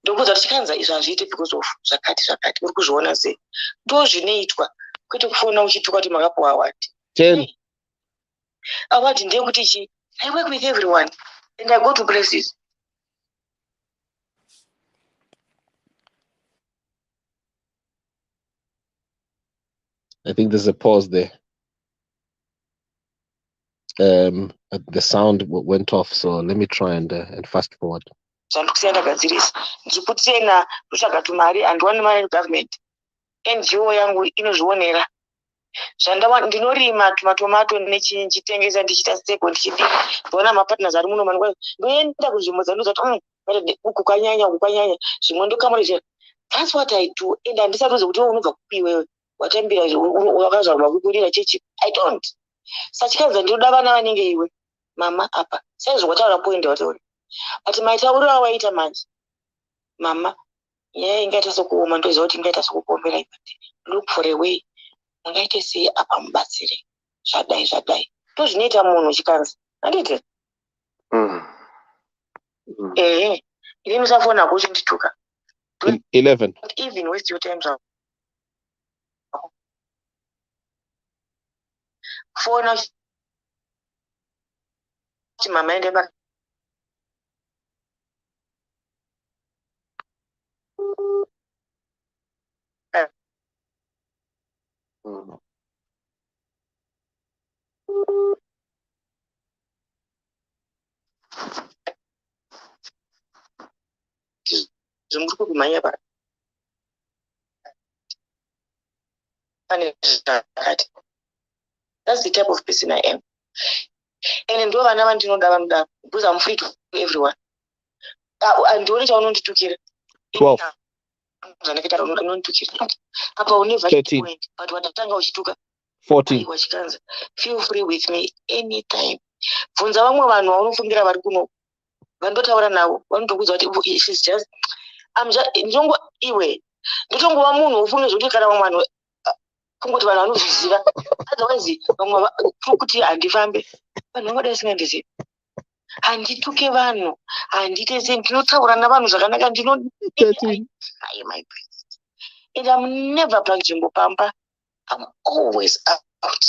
ndokuudza kuti chikanza izvi hazviite because of zvakati uri kuzviona sei ndo zvinoitwa kwete kufona uchituka kuti makapuwa awati 10 awati ndeyekuti chi I work with everyone and I go to places. I think there's a pause there. The sound went off, so let me try and fast forward. Zvandikusiyana gadzirisa ndikutena kutsvaga tumari handiwani mari government NGO yangu inozvionera ndinorima tomatomato nechitengesa ndichita stable ndichidi ndiona mapartners ari muno mani ndoenda kunzvimbo dzandoza kukanyanya zvimwe ndokamurezvera. That's what I do and handisatozi kuti unobva kupi wewe watambira wakazvarwa kukurira chechi I don't sachikanza ndinoda vana vanenge iwe mama apa saizvi wataura point watauri ati maitauriro awaita manje mama nyaya ingaita sokuoma ndoziva kuti ingaita sokupombera ipati look for a way ungaite sei apa mubatsire zvadai ndozvinoita munhu chikanzi handiti ini musafona kuchindituka 11 even waste your time zvako fona kuti mama ende ba zvimuri kumhanya pa pane zvakati. That's the type of person I am. And ndo vana vandinoda because I'm free to everyone. Andione chaunonditukira 12 zvanakaita unonditukira apa unever 13 but watatanga uchituka 14 wachikanza feel free with me anytime. Bvunza vamwe vanhu vaunofungira vari kuno vandotaura navo vanotokuudza kuti she's just ndongo iwe ndotongova munhu ufunge zvokuti kana vamwe vanhu kungoti vanhu vanozviziva otherwise vamwe kuti handifambe vanhu vangodai singandizivi handituke vanhu handite sei ndinotaura navanhu zvakanaka and I'm never panzvimbo pamba. I'm always out.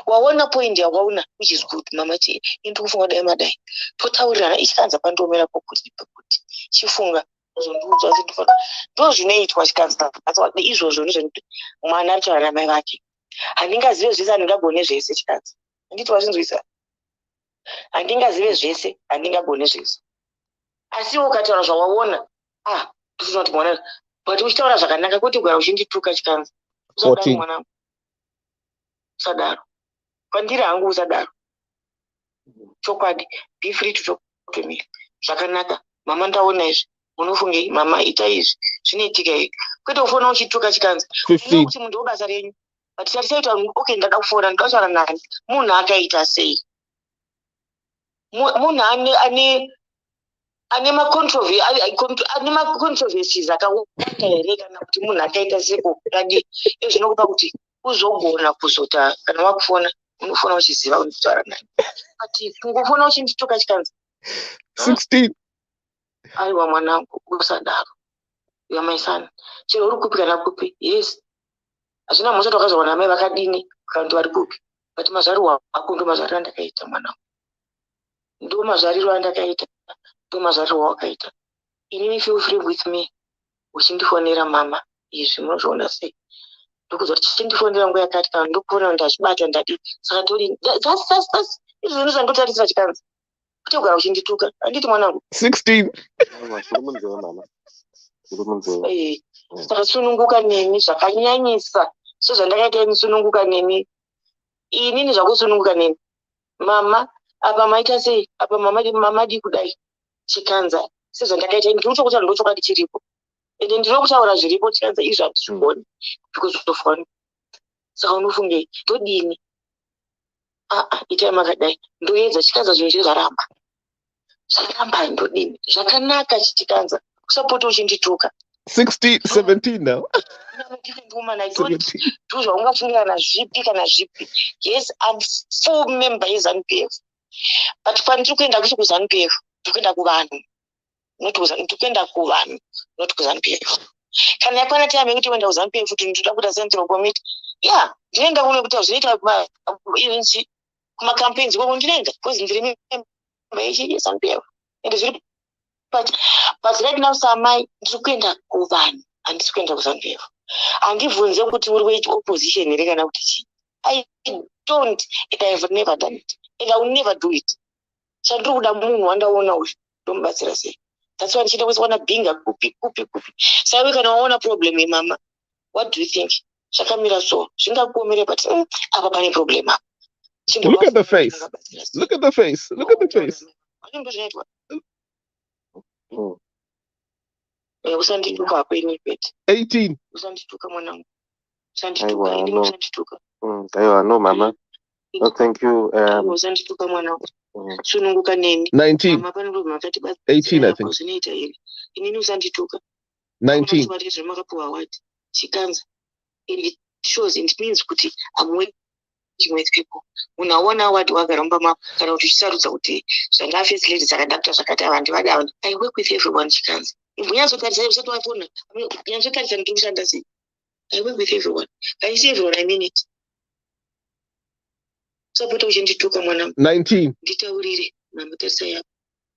Waona point yawaona which is good mama ti ndikufunga dai madai totaurirana ichikanza pandomera pokuti chifunga uzondiudza kuti ndifana ndo zvinoitwa chikanza asi izvozvo ndizvo mwana ari chana mai vake handingazive zvese handingagone zvese chikanza handiti wazvinzwisa handingazive zvese handingagone zvese asiwo ukataura zvawaona ndifuna kuti mwana but uchitaura zvakanaka kuti kugara uchindituka chikanza usadaro mwanangu usadaro kwandiri hangu usadaro chokwadi be free to talk to me zvakanaka mama ndaona izvi unofungei mama ita izvi zvinoitika izvi kwete ufona uchituka chikanza kuti munhu webasa renyu but tatisaita okay ndada kufona ndikataura nani munhu akaita sei munhu ane macontroversies akawanda here kana kuti munhu akaita seko kadi zvinokupa kuti uzogona kuzota kana wakufona unofona uchiziva unitaura nani but kungofona uchindituka chikanza 16 aiwa mwanangu usadaro you are my son chero uri kupi kana kupi yes hazvina mhosva twakazorwa namai vakadini kandi vari kupi but mazvariro ako ndo mazvariro andakaita mwanangu ndo mazvariro andakaita ndo mazvariro wakaita inini feel free with me uchindifonera mama izvi munozviona sei ndokuza kuti chindifonera nguva yakati kana ndokuona ndachibata ndadi saka tori izvi zvinhu zvandotarisira chikanza kuti kugara uchindituka handiti mwanangu 16 saka sununguka nemi zvakanyanyisa sezvandakaita ini sununguka nemi inini zvakusununguka nemi mama apa maita sei apa mama di kudai chikanza sezvandakaita ini ndiri kutokuta ndochokwadi chiripo ende ndiri kutaura zviripo chikanza izvi handizvigoni because of fun saka unofungei ndodini itai makadai ndoedza chikanza zvinhu zviri zvaramba ndodini zvakanaka chikanza usapota uchindituka 17 now zvaungafungirana zvipi kana zvipi yes I'm full member yeZANU-PF but pandiri kuenda kuchi kuZANU-PF ndikuenda kuvanhu ndikuenda kuvanhu not kuZANU-PF kana yakwana time yekuti uenda kuZANU-PF kuti ndinoda kuita central committee ndinoenda kuno kuti zvinoita kumacampaigns kwako ndinoenda because ndiri member yeZANU-PF ende zviri but right now samai ndiri kuenda kuvanhu handisi kuenda kuZANU-PF handibvunze kuti uri weopposition here kana kuti chii I don't and I have never done it and I will never do it chandiri kuda munhu wandaona uyu ndomubatsira sei that's why ndichida kuwana bhinga kupi saiwe kana waona problem yemama what do you think zvakamira so zvingakuomere but apa pane problem apa look at the face usandituka kweni pete 18 usandituka mwanangu usandituka ini usandituka aiwa no mama Oh, thank you. Usandituka mwana sununguka neni 19. mama pano ndo makati 18, I think. zinoita iri inini usandituka 19. kuti zvamakapuwa wati chikanza it shows it means kuti I'm working with people unaona wati wagaramba mapo kana kuti uchisarudza kuti zvanga first lady dzakada kuita zvakati vantu vada I work with everyone chikanza imbunyanzotarisa usati wafona nyanzotarisa kuti ushanda sei I work with everyone I see everyone I mean it sapota uchindituka mwana 19. nditaurire mama tarisa yako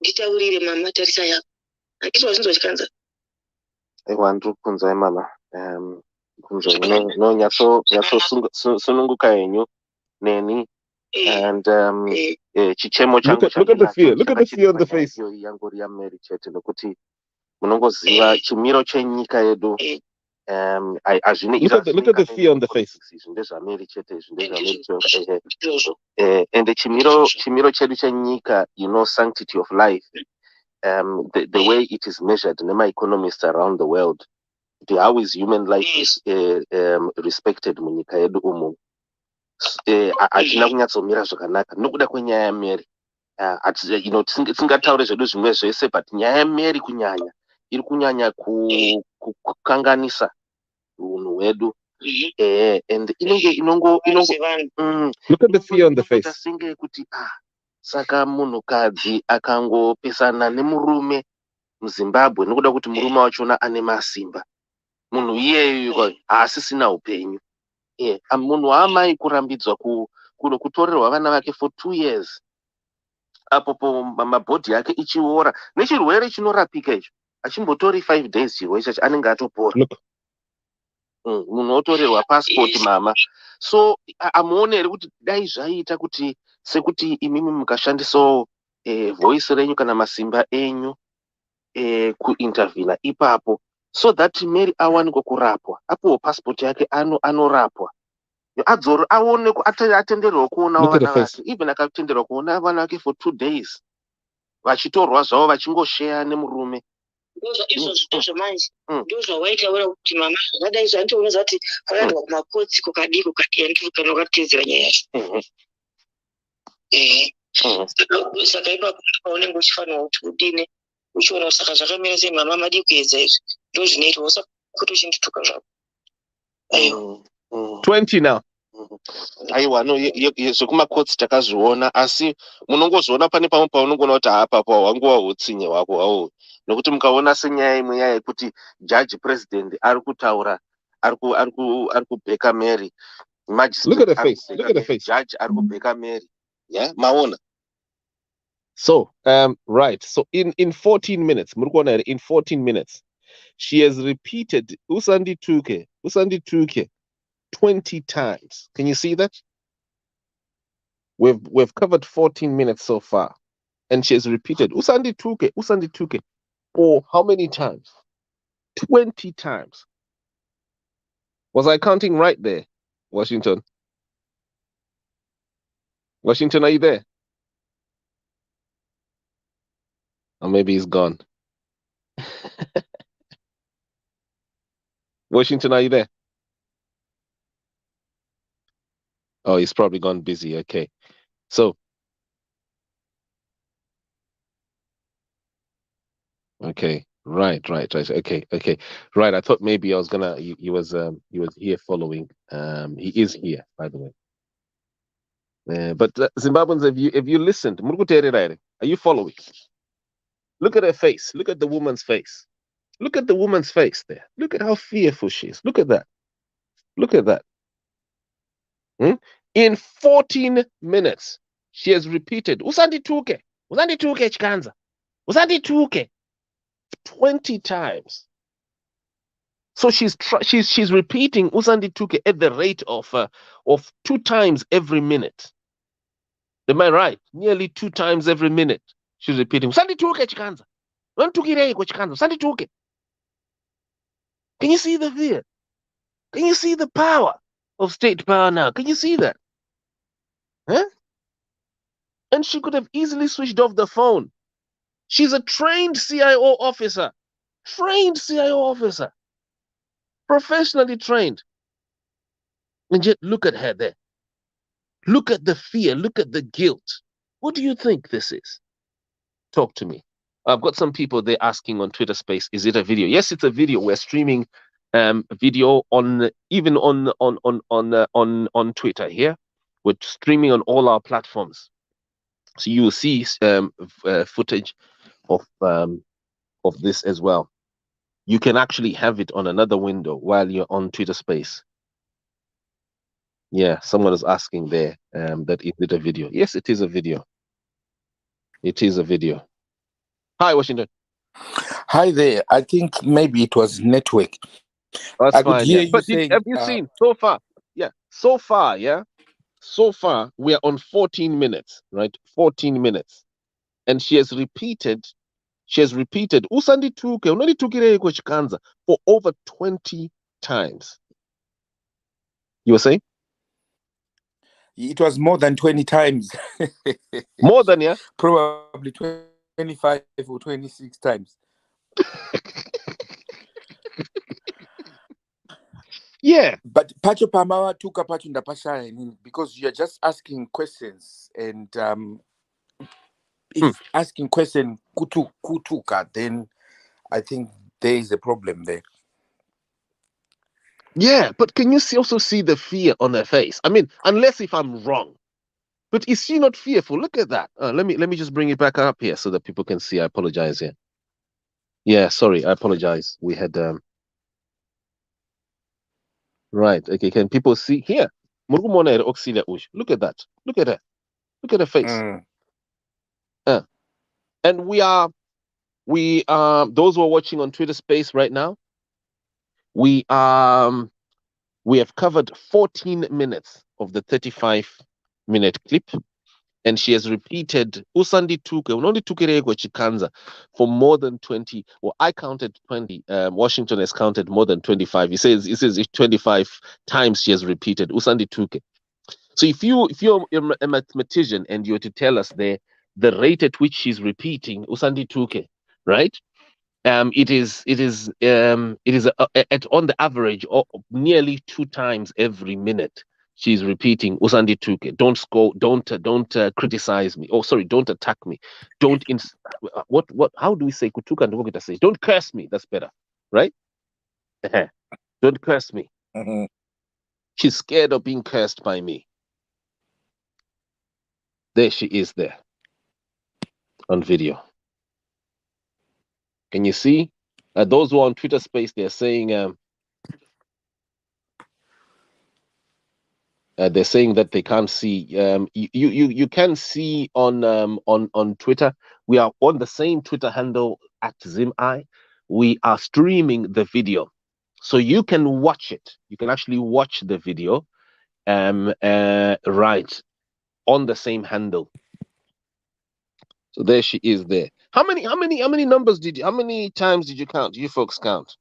nditaurire mama tarisa yako anditi wazvinzwa chikanza Wandu kunzai mama kunzo no nyaso sununguka yenyu neni and chichemo changu look at the fear on the face yangu ya Mary chete nokuti munongoziva chimiro chenyika yedu look at the fear on the face ndezva Mary chete and chimiro chedu chenyika sanctity of life the way it is measured nema economists around the world how is human life is respected munyika yedu umu achina kunyatsomira zvakanaka nokuda kwenyaya yaMary tisingataure zvedu zvimwe zvese but nyaya yaMary kunyanya iri kunyanya kukanganisa unhu hwedu and look at the fear on the face singe kuti saka munhukadzi akangopesana nemurume muZimbabwe nokuda kuti murume wachona ane masimba munhu iyeyo haasisina upenyu munhu haamai kurambidzwa kutorerwa vana vake for 2 years apo mabhodhi yake ichiora nechirwere chinorapika icho achimbotori 5 days chirwere chacho anenge atopora munhu otorerwa passport mama so amuoneri kuti dai zvaita kuti sekuti imimi mukashandisawo voice renyu kana masimba enyu kuintervina ipapo so that Mary awanikwe kurapwa apo passport yake anorapwa adzoro aone atenderwa kuona vana vake even akatenderwa kuona vana vake for 2 days vachitorwa zvavo vachingoshare nemurume izvo zvamanje ndozvawaitaura kuti mama zvakadai zvanditoona zati kwakaendwa kumakotsi kukadi andikana ukatedzera nyaya yacho saka ipapo paunenge uchifanirwa kuti udini uchiona saka zvakamira sei mama madi kuedza izvi ndo zvinoita usakuti uchindituka zvako 20 now aiwa no zvekumakotsi takazviona asi munongozviona pane pamwe paunongoona kuti haapapo wanguva utsinye hwako hawo nokuti mukaona senyaya imwe nyaya yekuti judge president ari kutaura ari kubheka Mary look at the face judge ari kubheka Mary maona so right so in 14 minutes murikuona here in 14 minutes she has repeated usandituke 20 times. Can you see that? We've covered 14 minutes so far, and she has repeated usandituke for how many times? 20 times. Was I counting right there, Washington? Washington, are you there? Or maybe he's gone. Washington, are you there? Oh, he's probably gone busy. Okay. So, okay. Right. Okay. Right. I thought maybe I was gonna, he was here following. He is here, by the way. But Zimbabweans, if you listened, are you following? Look at her face. Look at the woman's face. Look at the woman's face there. Look at how fearful she is. Look at that. In 14 minutes, she has repeated usandituke chikanza, usandituke 20 times. So she's repeating usandituke at the rate of 2 times every minute. Am I right? Nearly 2 times every minute. She's repeating usandituke chikanza, wantukireiko chikanza, usandituke. Can you see the fear? Can you see the power of state power now? Can you see that? Huh? And she could have easily switched off the phone. She's a trained CIO officer. Professionally trained. And yet look at her there. Look at the fear. Look at the guilt. What do you think this is? Talk to me. I've got some people there asking on Twitter Space, is it a video? Yes, it's a video. We're streaming video on even on Twitter here. We're streaming on all our platforms, so you will see footage of this as well. You can actually have it on another window while you're on Twitter Space. Yeah, someone is asking there that is it a video? Yes, it is a video. It is a video. Hi, Washington. Hi there. I think maybe it was network. That's I could fine. hear Yeah, you but saying. have you seen so far? Yeah, so far. Yeah, so far we are on 14 minutes, right? 14 minutes, and she has repeated. She has repeated usandituke unanditukireko chikanza for over 20 times. You were saying? It was more than 20 times. More than, yeah? Probably 25 or 26 times. Yeah. But Pacho Pamawa tuka Pacho Ndapasha, because you're just asking questions, and if asking question kutuka, then I think there is a problem there. Yeah, but can you also see the fear on her face? I mean, unless if I'm wrong. But is she not fearful? Look at that. Let me just bring it back up here so that people can see. I apologize here. Yeah, sorry, I apologize. We had right. Okay, can people see here? Auxillia. Look at that. Look at her. Look at her face. And we are those who are watching on Twitter Space right now. We have covered 14 minutes of the 35-minute clip. And she has repeated unonditukireko chikanza for more than 20. Well, I counted 20. Washington has counted more than 25. He says 25 times she has repeated usandituke. So if you're a mathematician and you're to tell us the rate at which she's repeating usandituke, right? It is at on the average nearly 2 times every minute. She's repeating usandituke. Don't criticize me. Oh, sorry, don't attack me. Don't what how do we say kutuka and what say? Don't curse me. That's better, right? Don't curse me. Mm-hmm. She's scared of being cursed by me. There she is there on video. Can you see? Those who are on Twitter Space, they're saying they're saying that they can't see. You can see on Twitter. We are on the same Twitter handle at ZimEye. We are streaming the video, so you can watch it. You can actually watch the video, right on the same handle. So there she is. There. How many numbers did you? How many times did you count? You folks count.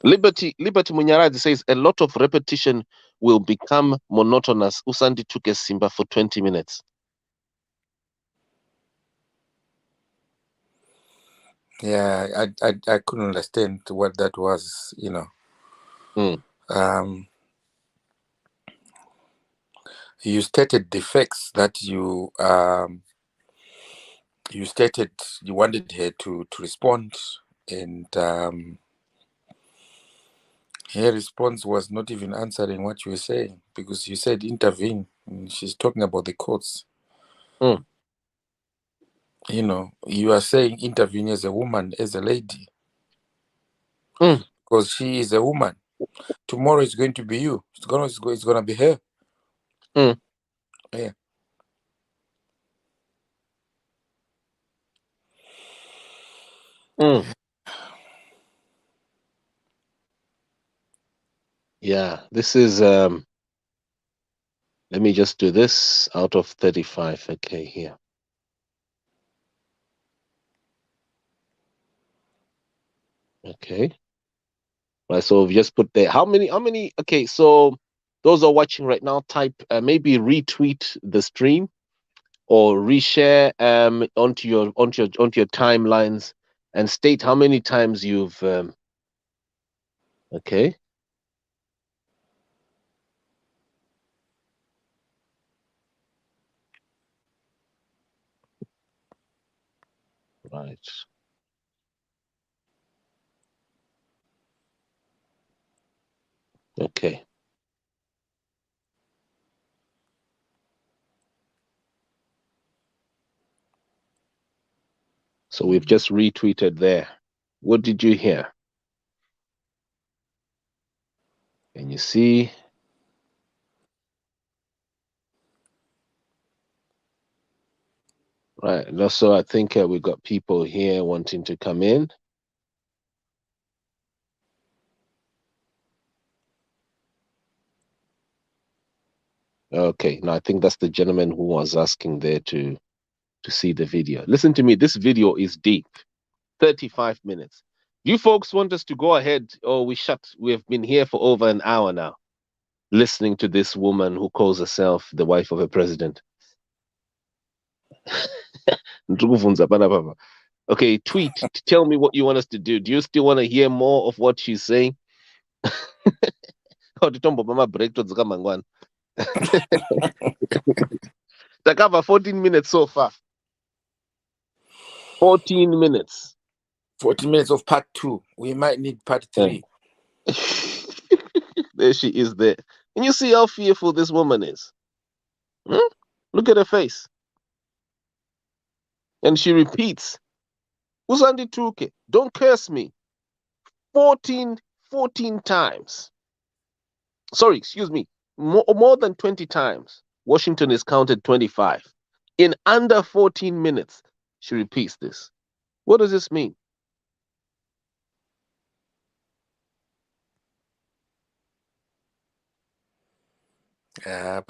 Liberty Munyaradi says a lot of repetition will become monotonous. Usandi took a Simba for 20 minutes. Yeah, I couldn't understand what that was, You stated the facts that you stated you wanted her to respond, and her response was not even answering what you were saying, because you said intervene, and she's talking about the courts. You are saying intervene as a woman, as a lady, because she is a woman. Tomorrow it's going to be you. It's gonna be her. Yeah. Yeah, this is let me just do this out of 35. Okay, here. Okay. Right, so we've just put there. How many? Okay, so those are watching right now, type maybe retweet the stream or reshare onto your timelines and state how many times you've okay. Right. Okay. So we've just retweeted there. What did you hear? Can you see? Right. And also, I think we got people here wanting to come in. Okay. Now, I think that's the gentleman who was asking there to see the video. Listen to me. This video is deep. 35 minutes. You folks want us to go ahead or we shut? We have been here for over an hour now, listening to this woman who calls herself the wife of a president. Okay, tweet. Tell me what you want us to do. Do you still want to hear more of what she's saying? Break Takava 14 minutes so far. 14 minutes. 40 minutes of part 2. We might need part 3. There she is there. And you see how fearful this woman is. Look at her face. And she repeats, Usandi Tuke, don't curse me. 14 times. Sorry, excuse me. More than 20 times. Washington is counted 25. In under 14 minutes, she repeats this. What does this mean? I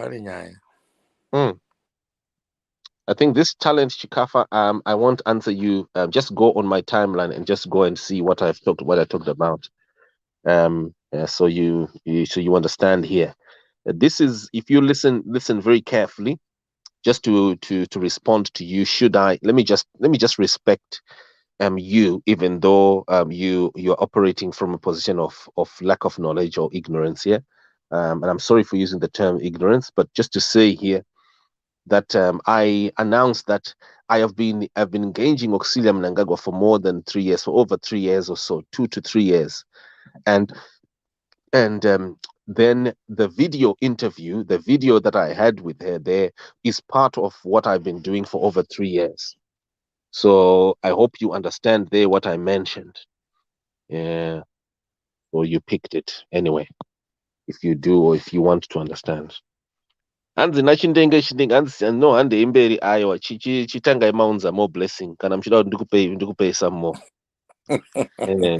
think this challenge, Chikafa, I won't answer you. Just go on my timeline and just go and see what I talked about. So you understand here. This is, if you listen very carefully, just to respond to you. Let me just respect you, even though you're operating from a position of lack of knowledge or ignorance here. And I'm sorry for using the term ignorance, but just to say here that I announced that I've been engaging Auxillia Mnangagwa for more than 3 years, for over 3 years or so, 2 to 3 years, and then the video interview, the video that I had with her there, is part of what I've been doing for over 3 years. So I hope you understand there what I mentioned. Yeah, or you picked it anyway. If you do, or if you want to understand. Hanzi nachindenga hanzi no hande imberi ayo chitanga imaunza more blessing kana mchida ndikupe some more.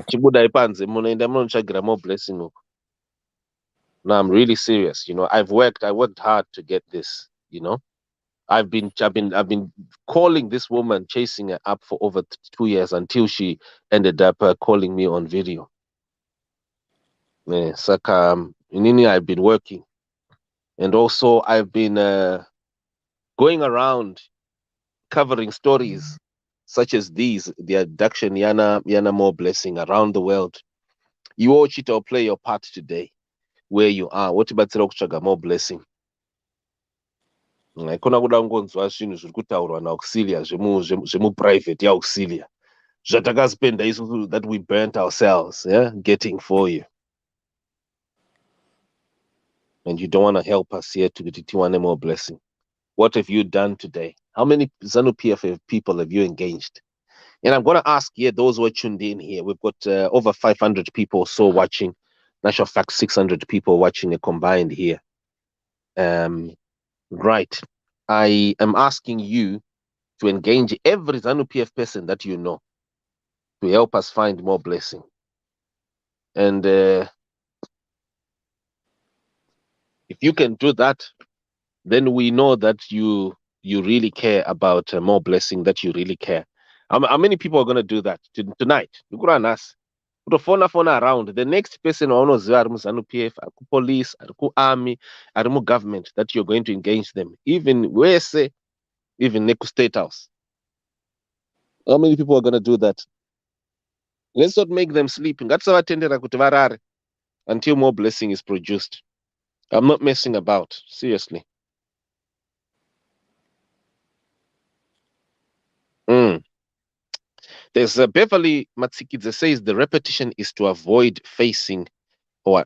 Chibuda ipanze munoenda munotsvagira more blessing uko. No, I'm really serious. I worked hard to get this, I've been calling this woman, chasing her up for over 2 years until she ended up calling me on video. Saka nini, I've been working, and also I've been going around covering stories such as these, the abduction yana Moreblessing around the world. You watch it or play your part today, where you are. What about Moreblessing? Kona kuda ngonzwa zvinhu zviri kutaurwa naAuxillia zvemuprivate yaAuxillia zvatakazipenda isusu that we burnt ourselves, getting for you, and you don't want to help us here to tiwane Moreblessing. What have you done today? How many ZANU-PF people have you engaged? And I'm going to ask here those who are tuned in here. We've got over 500 people or so watching. Natural fact, 600 people watching combined here. Right. I am asking you to engage every ZANU-PF person that you know to help us find Moreblessing. And if you can do that, then we know that you really care about Moreblessing, that you really care. How many people are going to do that tonight? You could run us. Phone around. The next person waunoziva ari muZANU-PF, ari kupolice, ari kuarmy, ari mugovernment, that you're going to engage them. Even wese, even neku State House. How many people are going to do that? Let's not make them sleep. Ngatisavatendera kuti varare until Moreblessing is produced. I'm not messing about. Seriously. There's Beverly Matsikidze says the repetition is to avoid facing or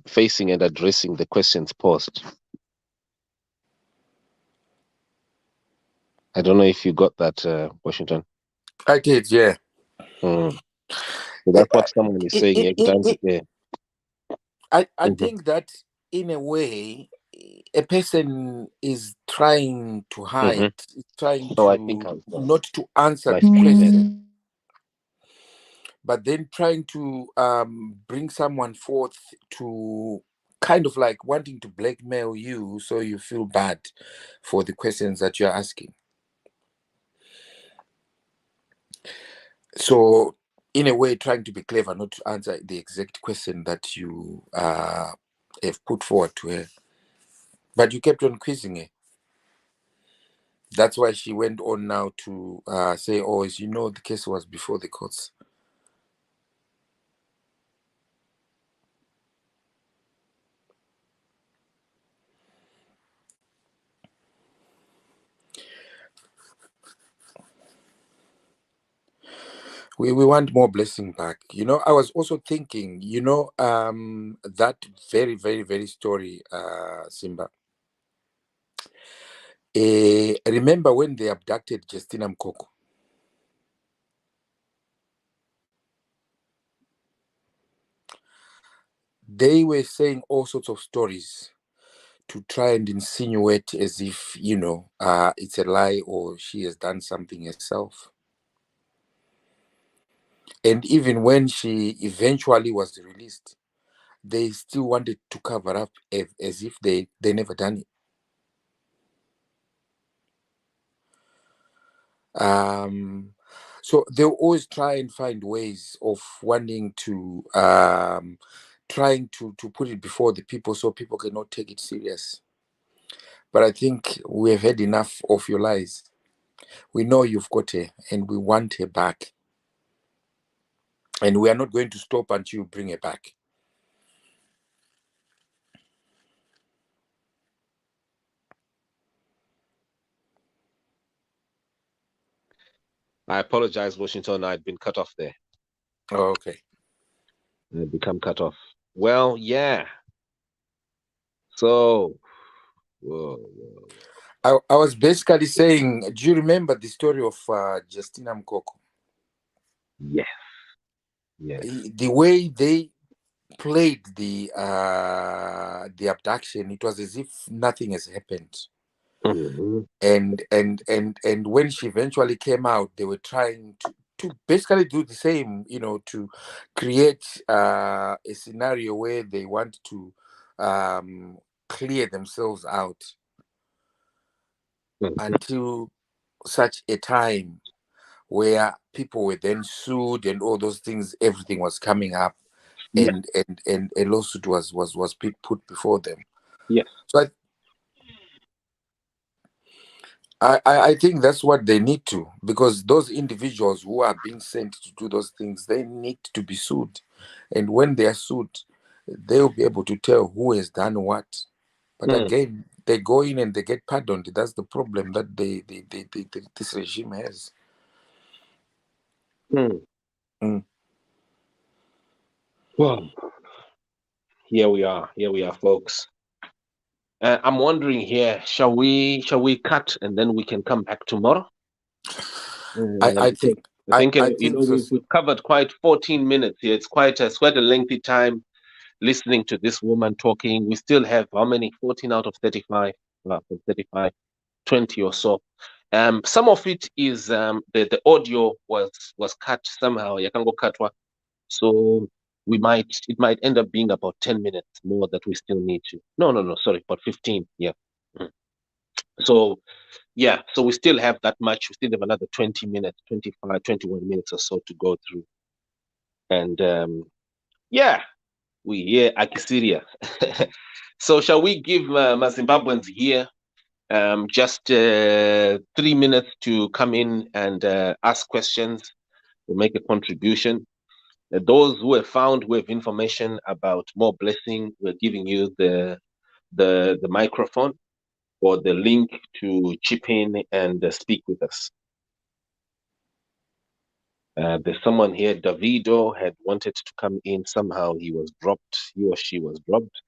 facing and addressing the questions posed. I don't know if you got that, Washington. I did, yeah. So that's what someone is saying every time. I think that in a way, a person is trying to hide, trying I think to not to answer nice the question, but then trying to bring someone forth to kind of like wanting to blackmail you so you feel bad for the questions that you're asking. So in a way, trying to be clever, not to answer the exact question that you have put forward to her. But you kept on quizzing her. That's why she went on now to say, oh, as you know, the case was before the courts. We want more blessing back. You know, I was also thinking, you know, that very, very, very story, Simba. Remember when they abducted Justina Mkoko? They were saying all sorts of stories to try and insinuate as if, you know, it's a lie or she has done something herself. And even when she eventually was released, they still wanted to cover up as if they never done it. So they'll always try and find ways of wanting to trying to put it before the people so people cannot take it serious. But I think we have had enough of your lies. We know you've got her and we want her back. And we are not going to stop until you bring her back. I apologize, Washington. I'd been cut off there. Oh, okay. I'd become cut off. Well, yeah. So, I was basically saying, do you remember the story of Justina Mkoko? Yes. Yes. The way they played the abduction, it was as if nothing has happened. And when she eventually came out, they were trying to basically do the same, you know, to create a scenario where they want to clear themselves out until such a time where people were then sued and all those things, everything was coming up. Yes. And a lawsuit was put before them. Yes. So I think that's what they need to, because those individuals who are being sent to do those things, they need to be sued. And when they are sued, they'll be able to tell who has done what. But again, they go in and they get pardoned. That's the problem that this regime has. Well, here we are, folks. I'm wondering here, shall we cut and then we can come back tomorrow? I think you know, we've covered quite 14 minutes here. It's quite a lengthy time listening to this woman talking. We still have how many? 14 out of 35, 35, 20 or so. Some of it is the audio was cut somehow. Yakango katwa. So it might end up being about 10 minutes more that we still need to. No, sorry, about 15. Yeah. So yeah, so we still have that much. We still have another 20 minutes, 25, 21 minutes or so to go through. And yeah, we hear Auxillia. So shall we give my Zimbabweans here just 3 minutes to come in and ask questions or make a contribution? Those who have found who have information about Moreblessing, we're giving you the microphone or the link to chip in and speak with us. There's someone here, Davido, had wanted to come in. Somehow he was dropped. He or she was dropped.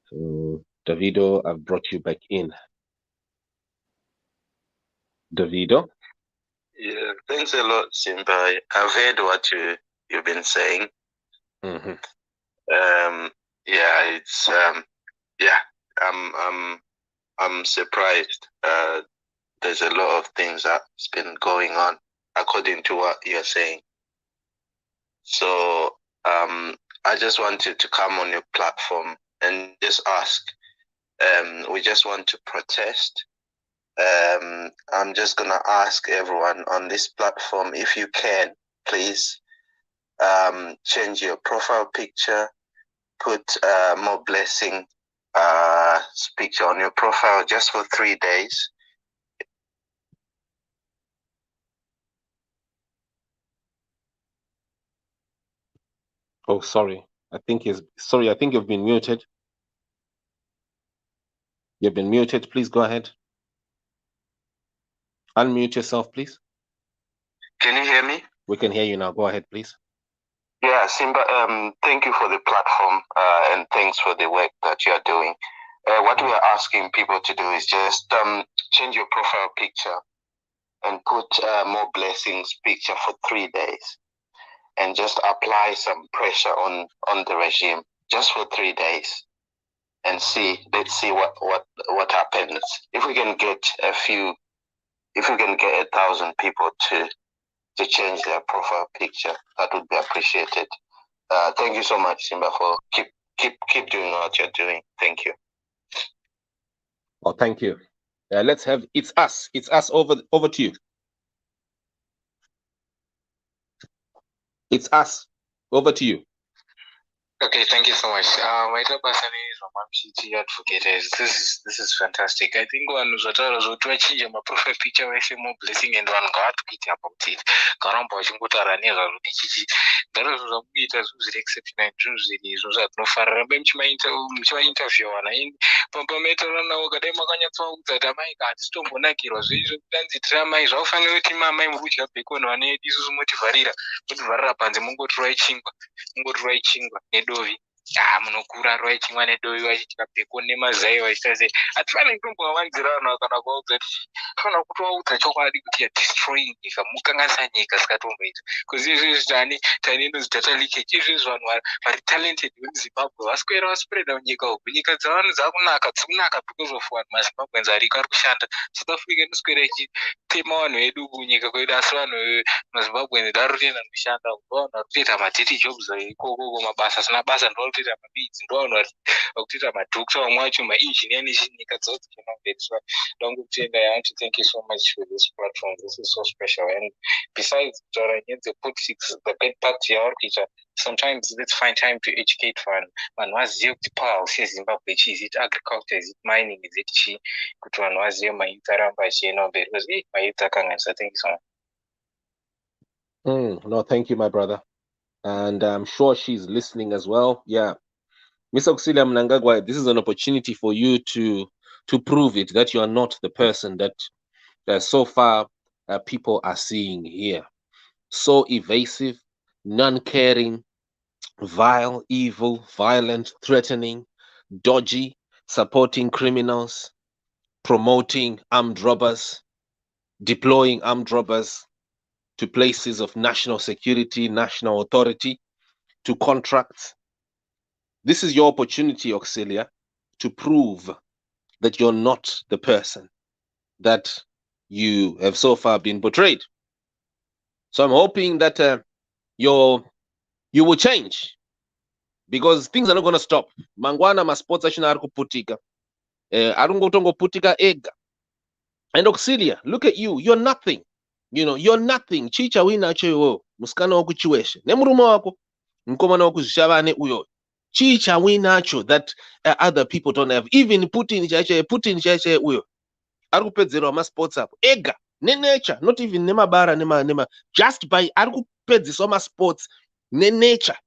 So, Davido, I've brought you back in. Davido? Yeah, thanks a lot, Simba. I've heard what you've been saying. Mm-hmm. Yeah, it's yeah. I'm surprised. There's a lot of things that's been going on according to what you're saying. So I just wanted to come on your platform and just ask. We just want to protest. I'm just gonna ask everyone on this platform, if you can, please change your profile picture, put Moreblessing picture on your profile just for 3 days. Oh, sorry. I think you've been muted. You've been muted. Please go ahead. Unmute yourself, please. Can you hear me? We can hear you now. Go ahead, please. Yeah, Simba, thank you for the platform and thanks for the work that you are doing. What we are asking people to do is just change your profile picture and put Moreblessing's picture for 3 days and just apply some pressure on the regime just for 3 days and let's see what happens. If we can get 1,000 people to change their profile picture, that would be appreciated. Thank you so much, Simba, for keep doing what you're doing. Thank you. Oh, thank you. Let's have It's Us. It's Us, over to you. It's Us. Over to you. Okay, thank you so much. My top person is Mamamshiti Advocate. This is fantastic. I think one was change my profile picture where Moreblessing and one got to get about it. Karamba Shingutaraneza Chichi. That was a bit as the exception and choose it is that no far bench my interview and in Pompameter and Ogademaganya that I might got Stomonaki was then the drama is often waiting my mind which have become one this is motivated. But Varap and the Mungo writing. Nedovi munokura rwaichimwa nedovi vachitika peko nemazai vachitaze hatifaniri kumbovavanzirana kana kuvaudza tifanira kutovaudza chokwadi kuti yadestroying nyika mukanganisa nyika sikatomboita kuzi izvezvi tani inonzi data leakage izvezvi vanhu vari talented vemuzimbabwe vaswera vaspreada nyika uku nyika dzavanhu dzakunaka dzikunaka because of vanhu mazimbabweans ariko ari kushanda south africa inoswera ichitema vanhu vedu kunyika kwedu asi vanhu mazimbabweans dari kutoenda nokushanda vanhu vari kutoita madhiti jobs ikoko mabasa asina basa ndo vari kutoita mabidzi ndo vanhu vari kutoita madhokta vamwe wacho mainjinia nechinyika dzavo dzichinomberi so don't kutenda. I want to thank you so much for this platform. This is so special. And besides the politics, the bad part here, sometimes let's find time to educate one was zero power Zimbabwe, is it agriculture, is it mining, is it chi kuti vanhu vazive maintaramba achinomberi because maitakanganisa. Thank you so much. No, thank you, my brother. And I'm sure she's listening as well. Yeah. Miss Auxillia Mnangagwa, this is an opportunity for you to prove it that you are not the person that so far people are seeing here. So evasive, non-caring, vile, evil, violent, threatening, dodgy, supporting criminals, promoting armed robbers, deploying armed robbers to places of national security, national authority, to contracts. This is your opportunity, Auxillia, to prove that you're not the person that you have so far been portrayed. So I'm hoping that you will change, because things are not going to stop. Mangwana masports ashina ari kuputika. Arungotongo putika ega. And Auxillia, look at you. You're nothing. You know, you're nothing. Chicha wina chewo. Muskana wakuchiweshe. Nemurumo wako. Nkomana wakuzishavane uyo. Chicha winacho that other people don't have. Even Putin chache uyo. Arikupedzerwa masports apo. Ega. Ne-nature. Not even nemabara nema. Just by arikupedziswa masports. Ne-nature.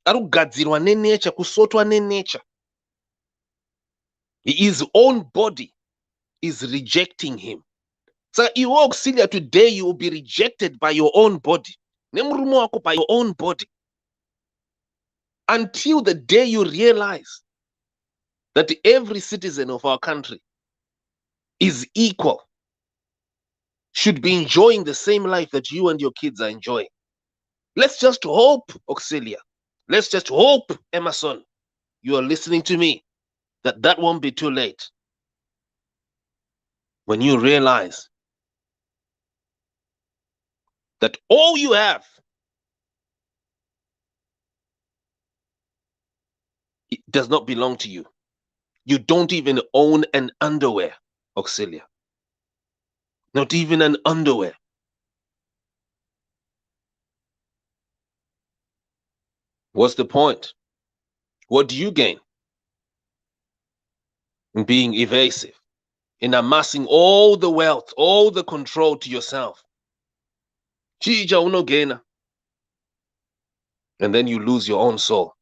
Arikugadzirwa ne-nature. Kusotwa ne-nature. His own body is rejecting him. So you Auxillia today, you will be rejected by your own body. Nemrumo wako by your own body. Until the day you realize that every citizen of our country is equal, should be enjoying the same life that you and your kids are enjoying. Let's just hope, Auxillia. Let's just hope, Emerson, you are listening to me, that won't be too late. When you realize that all you have, it does not belong to you. You don't even own an underwear, Auxillia. Not even an underwear. What's the point? What do you gain in being evasive, in amassing all the wealth, all the control to yourself? Chija unogena. And then you lose your own soul.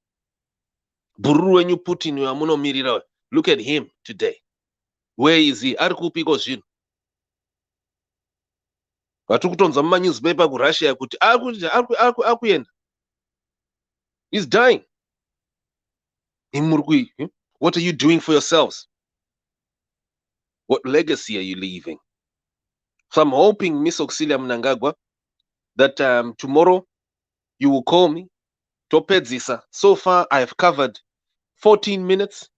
Buru when you put in your amuno mirira. Look at him today. Where is he? Arikupiko zvinhu. Vatukutonza muma newspaper kuRussia kuti akuenda. He's dying. What are you doing for yourselves? What legacy are you leaving? So I'm hoping, Miss Auxillia Mnangagwa, that tomorrow you will call me. Topedzisa. So far, I have covered 14 minutes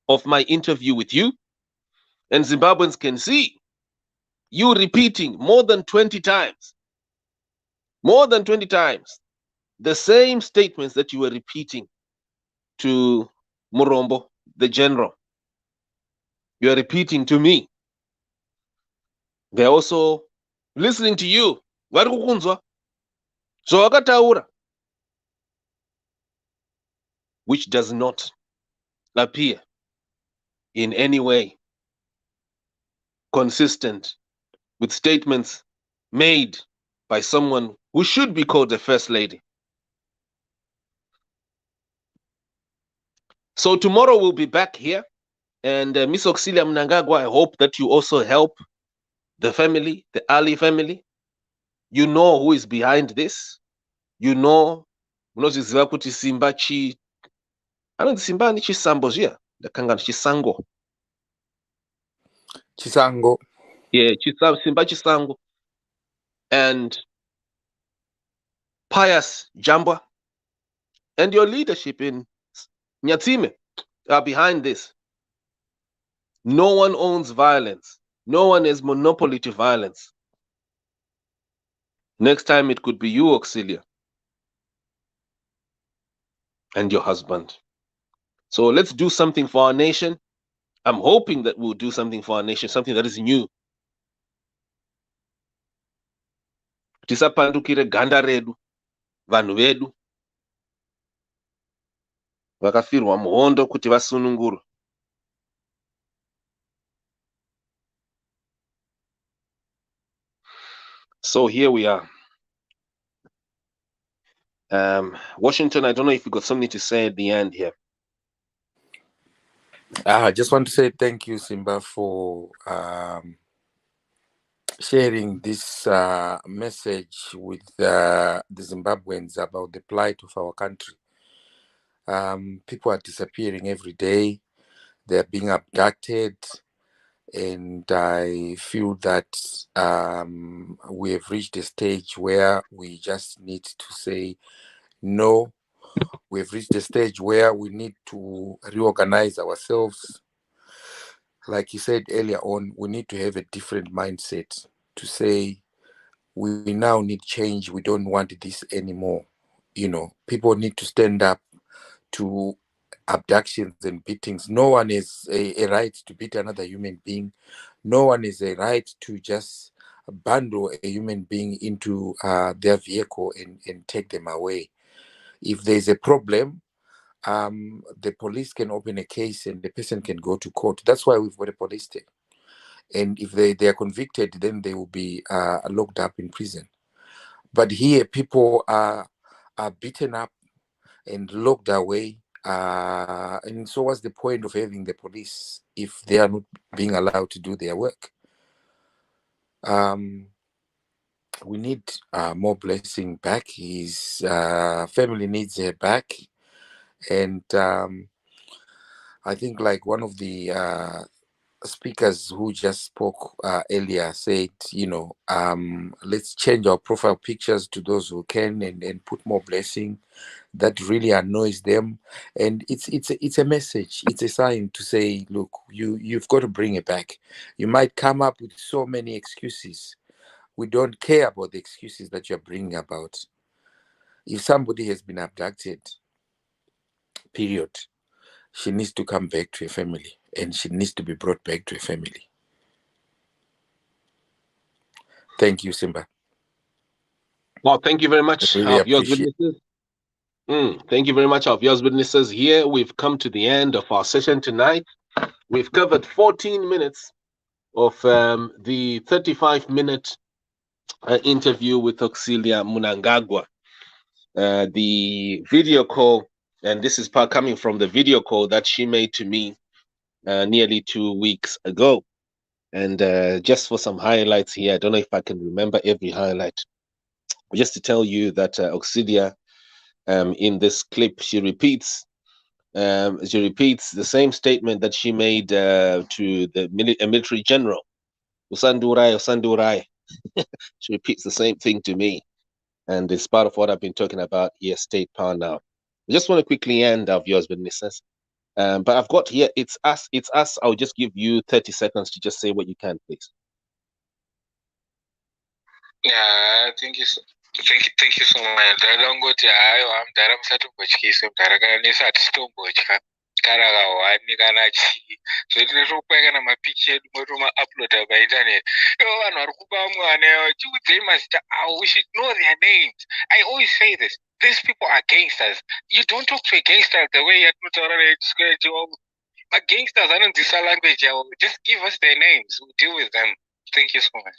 of my interview with you. And Zimbabweans can see you repeating more than 20 times. More than 20 times. The same statements that you were repeating to Murombo, the general. You are repeating to me. They're also listening to you. Varikukunzwa. So wakataura. Which does not appear in any way consistent with statements made by someone who should be called the First Lady. So tomorrow we'll be back here. And Miss Auxillia Mnangagwa, I hope that you also help the family, the Ali family. You know who is behind this. You know, unoziziva kuti Simba chi, anoti Simba ni chisambo zia, ndakanga chisango. Chisango. Yeah, Simba chisango. And Pius Jambwa and your leadership in Nyatsime are behind this. No one owns violence. No one has monopoly to violence. Next time it could be you, Auxillia, and your husband. So let's do something for our nation. I'm hoping that we'll do something for our nation, something that is new. Tisapandukire ganda redu, vanhu vedu, vakafirwa muhondo kuti vasunungurwe. So here we are. Washington, I don't know if you got something to say at the end here. I just want to say thank you, Simba, for sharing this message with the Zimbabweans about the plight of our country. People are disappearing every day. They're being abducted. And I feel that we have reached a stage where we just need to say no. We've reached a stage where we need to reorganize ourselves. Like you said earlier on, we need to have a different mindset to say we now need change. We don't want this anymore. You know, people need to stand up to abductions and beatings. No one has a right to beat another human being. No one has a right to just bundle a human being into their vehicle and take them away. If there's a problem, the police can open a case and the person can go to court. That's why we've got a police state. And if they are convicted, then they will be locked up in prison. But here, people are beaten up and locked away. And so what's the point of having the police if they are not being allowed to do their work? We need Moreblessing back. His family needs her back. And I think like one of the speakers who just spoke earlier said, let's change our profile pictures to those who can and put Moreblessing. That really annoys them, and it's a message, it's a sign to say, look, you've got to bring it back. You might come up with so many excuses. We don't care about the excuses that you're bringing about. If somebody has been abducted, period, she needs to come back to a family, and she needs to be brought back to a family. Thank you, Simba. Well, thank you very much, I really viewers appreciate witnesses. Thank you very much, our viewers witnesses. Here we've come to the end of our session tonight. We've covered 14 minutes of the 35-minute interview with Auxillia Mnangagwa. The video call, and this is coming from the video call that she made to me nearly 2 weeks ago. And just for some highlights here, I don't know if I can remember every highlight. Just to tell you that Auxillia, in this clip, she repeats the same statement that she made to the military general, Usandurai, Usandurai. She repeats the same thing to me, and it's part of what I've been talking about here, state power now. I just want to quickly end our viewers' witnesses, but I've got here, it's us. I'll just give you 30 seconds to just say what you can, please. Yeah, thank you so much. Ndalongoti hayo amdara musatombotyiso mudharakanisa hatitombotya karakawani kana chii zvoitire tokupai kana mapicha edu motoma-uploada painternet. Ivo vanhu vari kupa mwana tiudzei mazita avo. We should know their names. I always say this. These people are gangsters. You don't talk to a gangster the way yatinotaura nechikwechio. Gangsters anonzisa language yavo. Just give us their names. We'll deal with them. Thank you so much.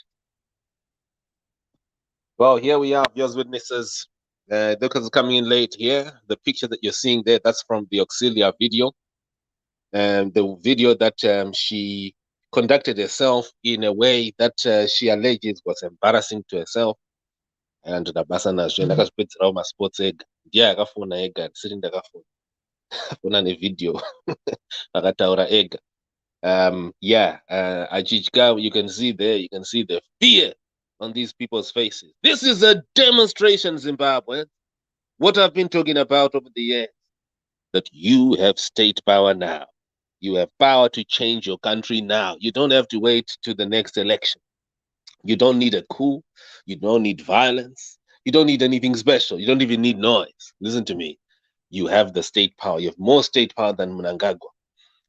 Well, here we are, viewers witnesses. Because coming in late here, the picture that you're seeing there, that's from the Auxillia video. And the video that she conducted herself in a way that she alleges was embarrassing to herself. And the basana ndakazvipedzerawo masports ega ndiye akafona ega ndisiri ndakafona afona nevideo akataura ega. Achitya, you can see the fear on these people's faces. This is a demonstration, Zimbabwe. What I've been talking about over the years, that you have state power now. You have power to change your country now. You don't have to wait to the next election. You don't need a coup. You don't need violence. You don't need anything special. You don't even need noise. Listen to me. You have the state power. You have more state power than Mnangagwa.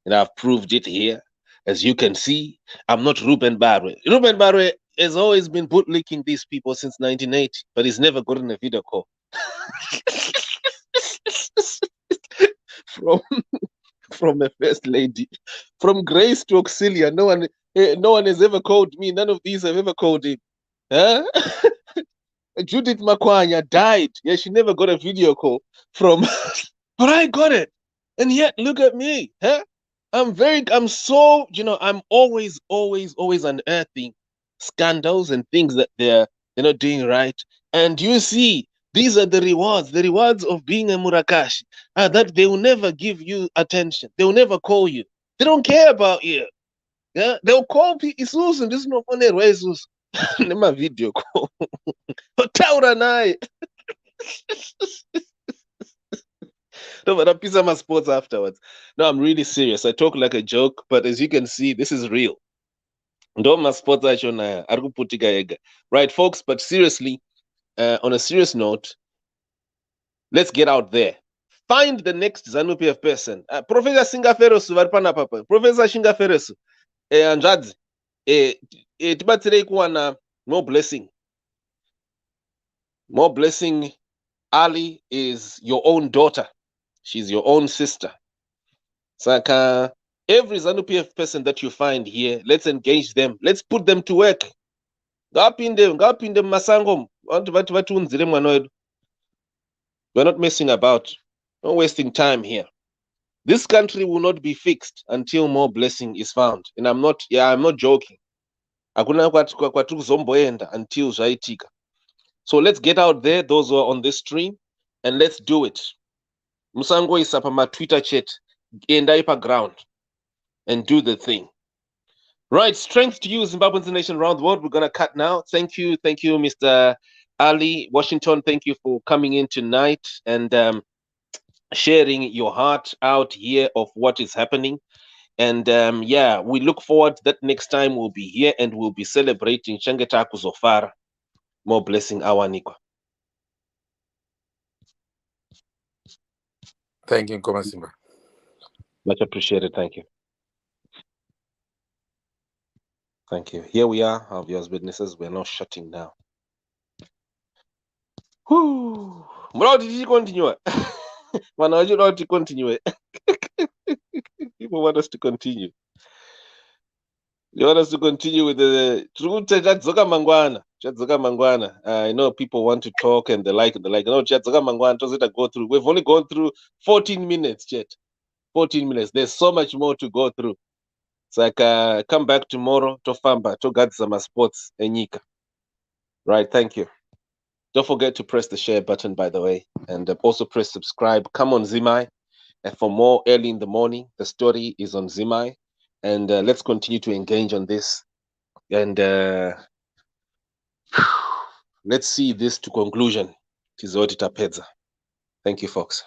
And I've proved it here. As you can see, I'm not Ruben Barwe. Ruben Barwe has always been bootlicking these people since 1980, but he's never gotten a video call. From a first lady, from Grace to Auxilia, no one has ever called me. None of these have ever called him. Huh? Judith Makwanya died. Yeah, she never got a video call from, but I got it. And yet, look at me. Huh? I'm always unearthing scandals and things that they're not doing right. And you see, these are the rewards of being a Murakashi. That they will never give you attention. They will never call you. They don't care about you. Yeah, they'll call people. Isusu, this is not funny. Isusu, nema video call. Taura naye. No, but I'm pizza my sports afterwards. No, I'm really serious. I talk like a joke, but as you can see, this is real. Right, folks, but seriously, on a serious note, let's get out there. Find the next ZANU-PF person. Professor Singaferosu, varipana papa. Professor Singaferosu. Anjadzi. Tibatsirei kuwana Moreblessing. Moreblessing Ali is your own daughter. She's your own sister. Saka, every ZANU-PF person that you find here, let's engage them. Let's put them to work. Ngapinde masangom. We're not messing about. Not wasting time here. This country will not be fixed until Moreblessing is found. And I'm not joking. hakuna kwatiri kuzomboenda until zvaitika. So let's get out there, those who are on this stream, and let's do it. Musangoisa pama-Twitter chat, endai ground and do the thing. Right, strength to you, Zimbabweans nation around the world. We're gonna cut now. Thank you, Mr. Ali Washington. Thank you for coming in tonight and sharing your heart out here of what is happening. And yeah, we look forward that next time we'll be here and we'll be celebrating Changetaku Zofara. More blessing, Awanikwa. Thank you, Nkomasimba. Much appreciated. Thank you. Thank you. Here we are, our viewers, witnesses. We're now shutting down. Whew. What did you continue? Man, you know to continue. People want us to continue. They want us to continue with the truth. Chatzoka Mangwana. I know people want to talk and the like. No, Chatzoka Mangwana doesn't go through. We've only gone through 14 minutes, Chat. 14 minutes. There's so much more to go through. It's like come back tomorrow to Famba, to Gadzama Sports, Enyika. Right, thank you. Don't forget to press the share button, by the way, and also press subscribe. Come on, Zimai. And for more early in the morning, the story is on Zimai. And let's continue to engage on this. And let's see this to conclusion. Tizoti Tapedza. Thank you, folks.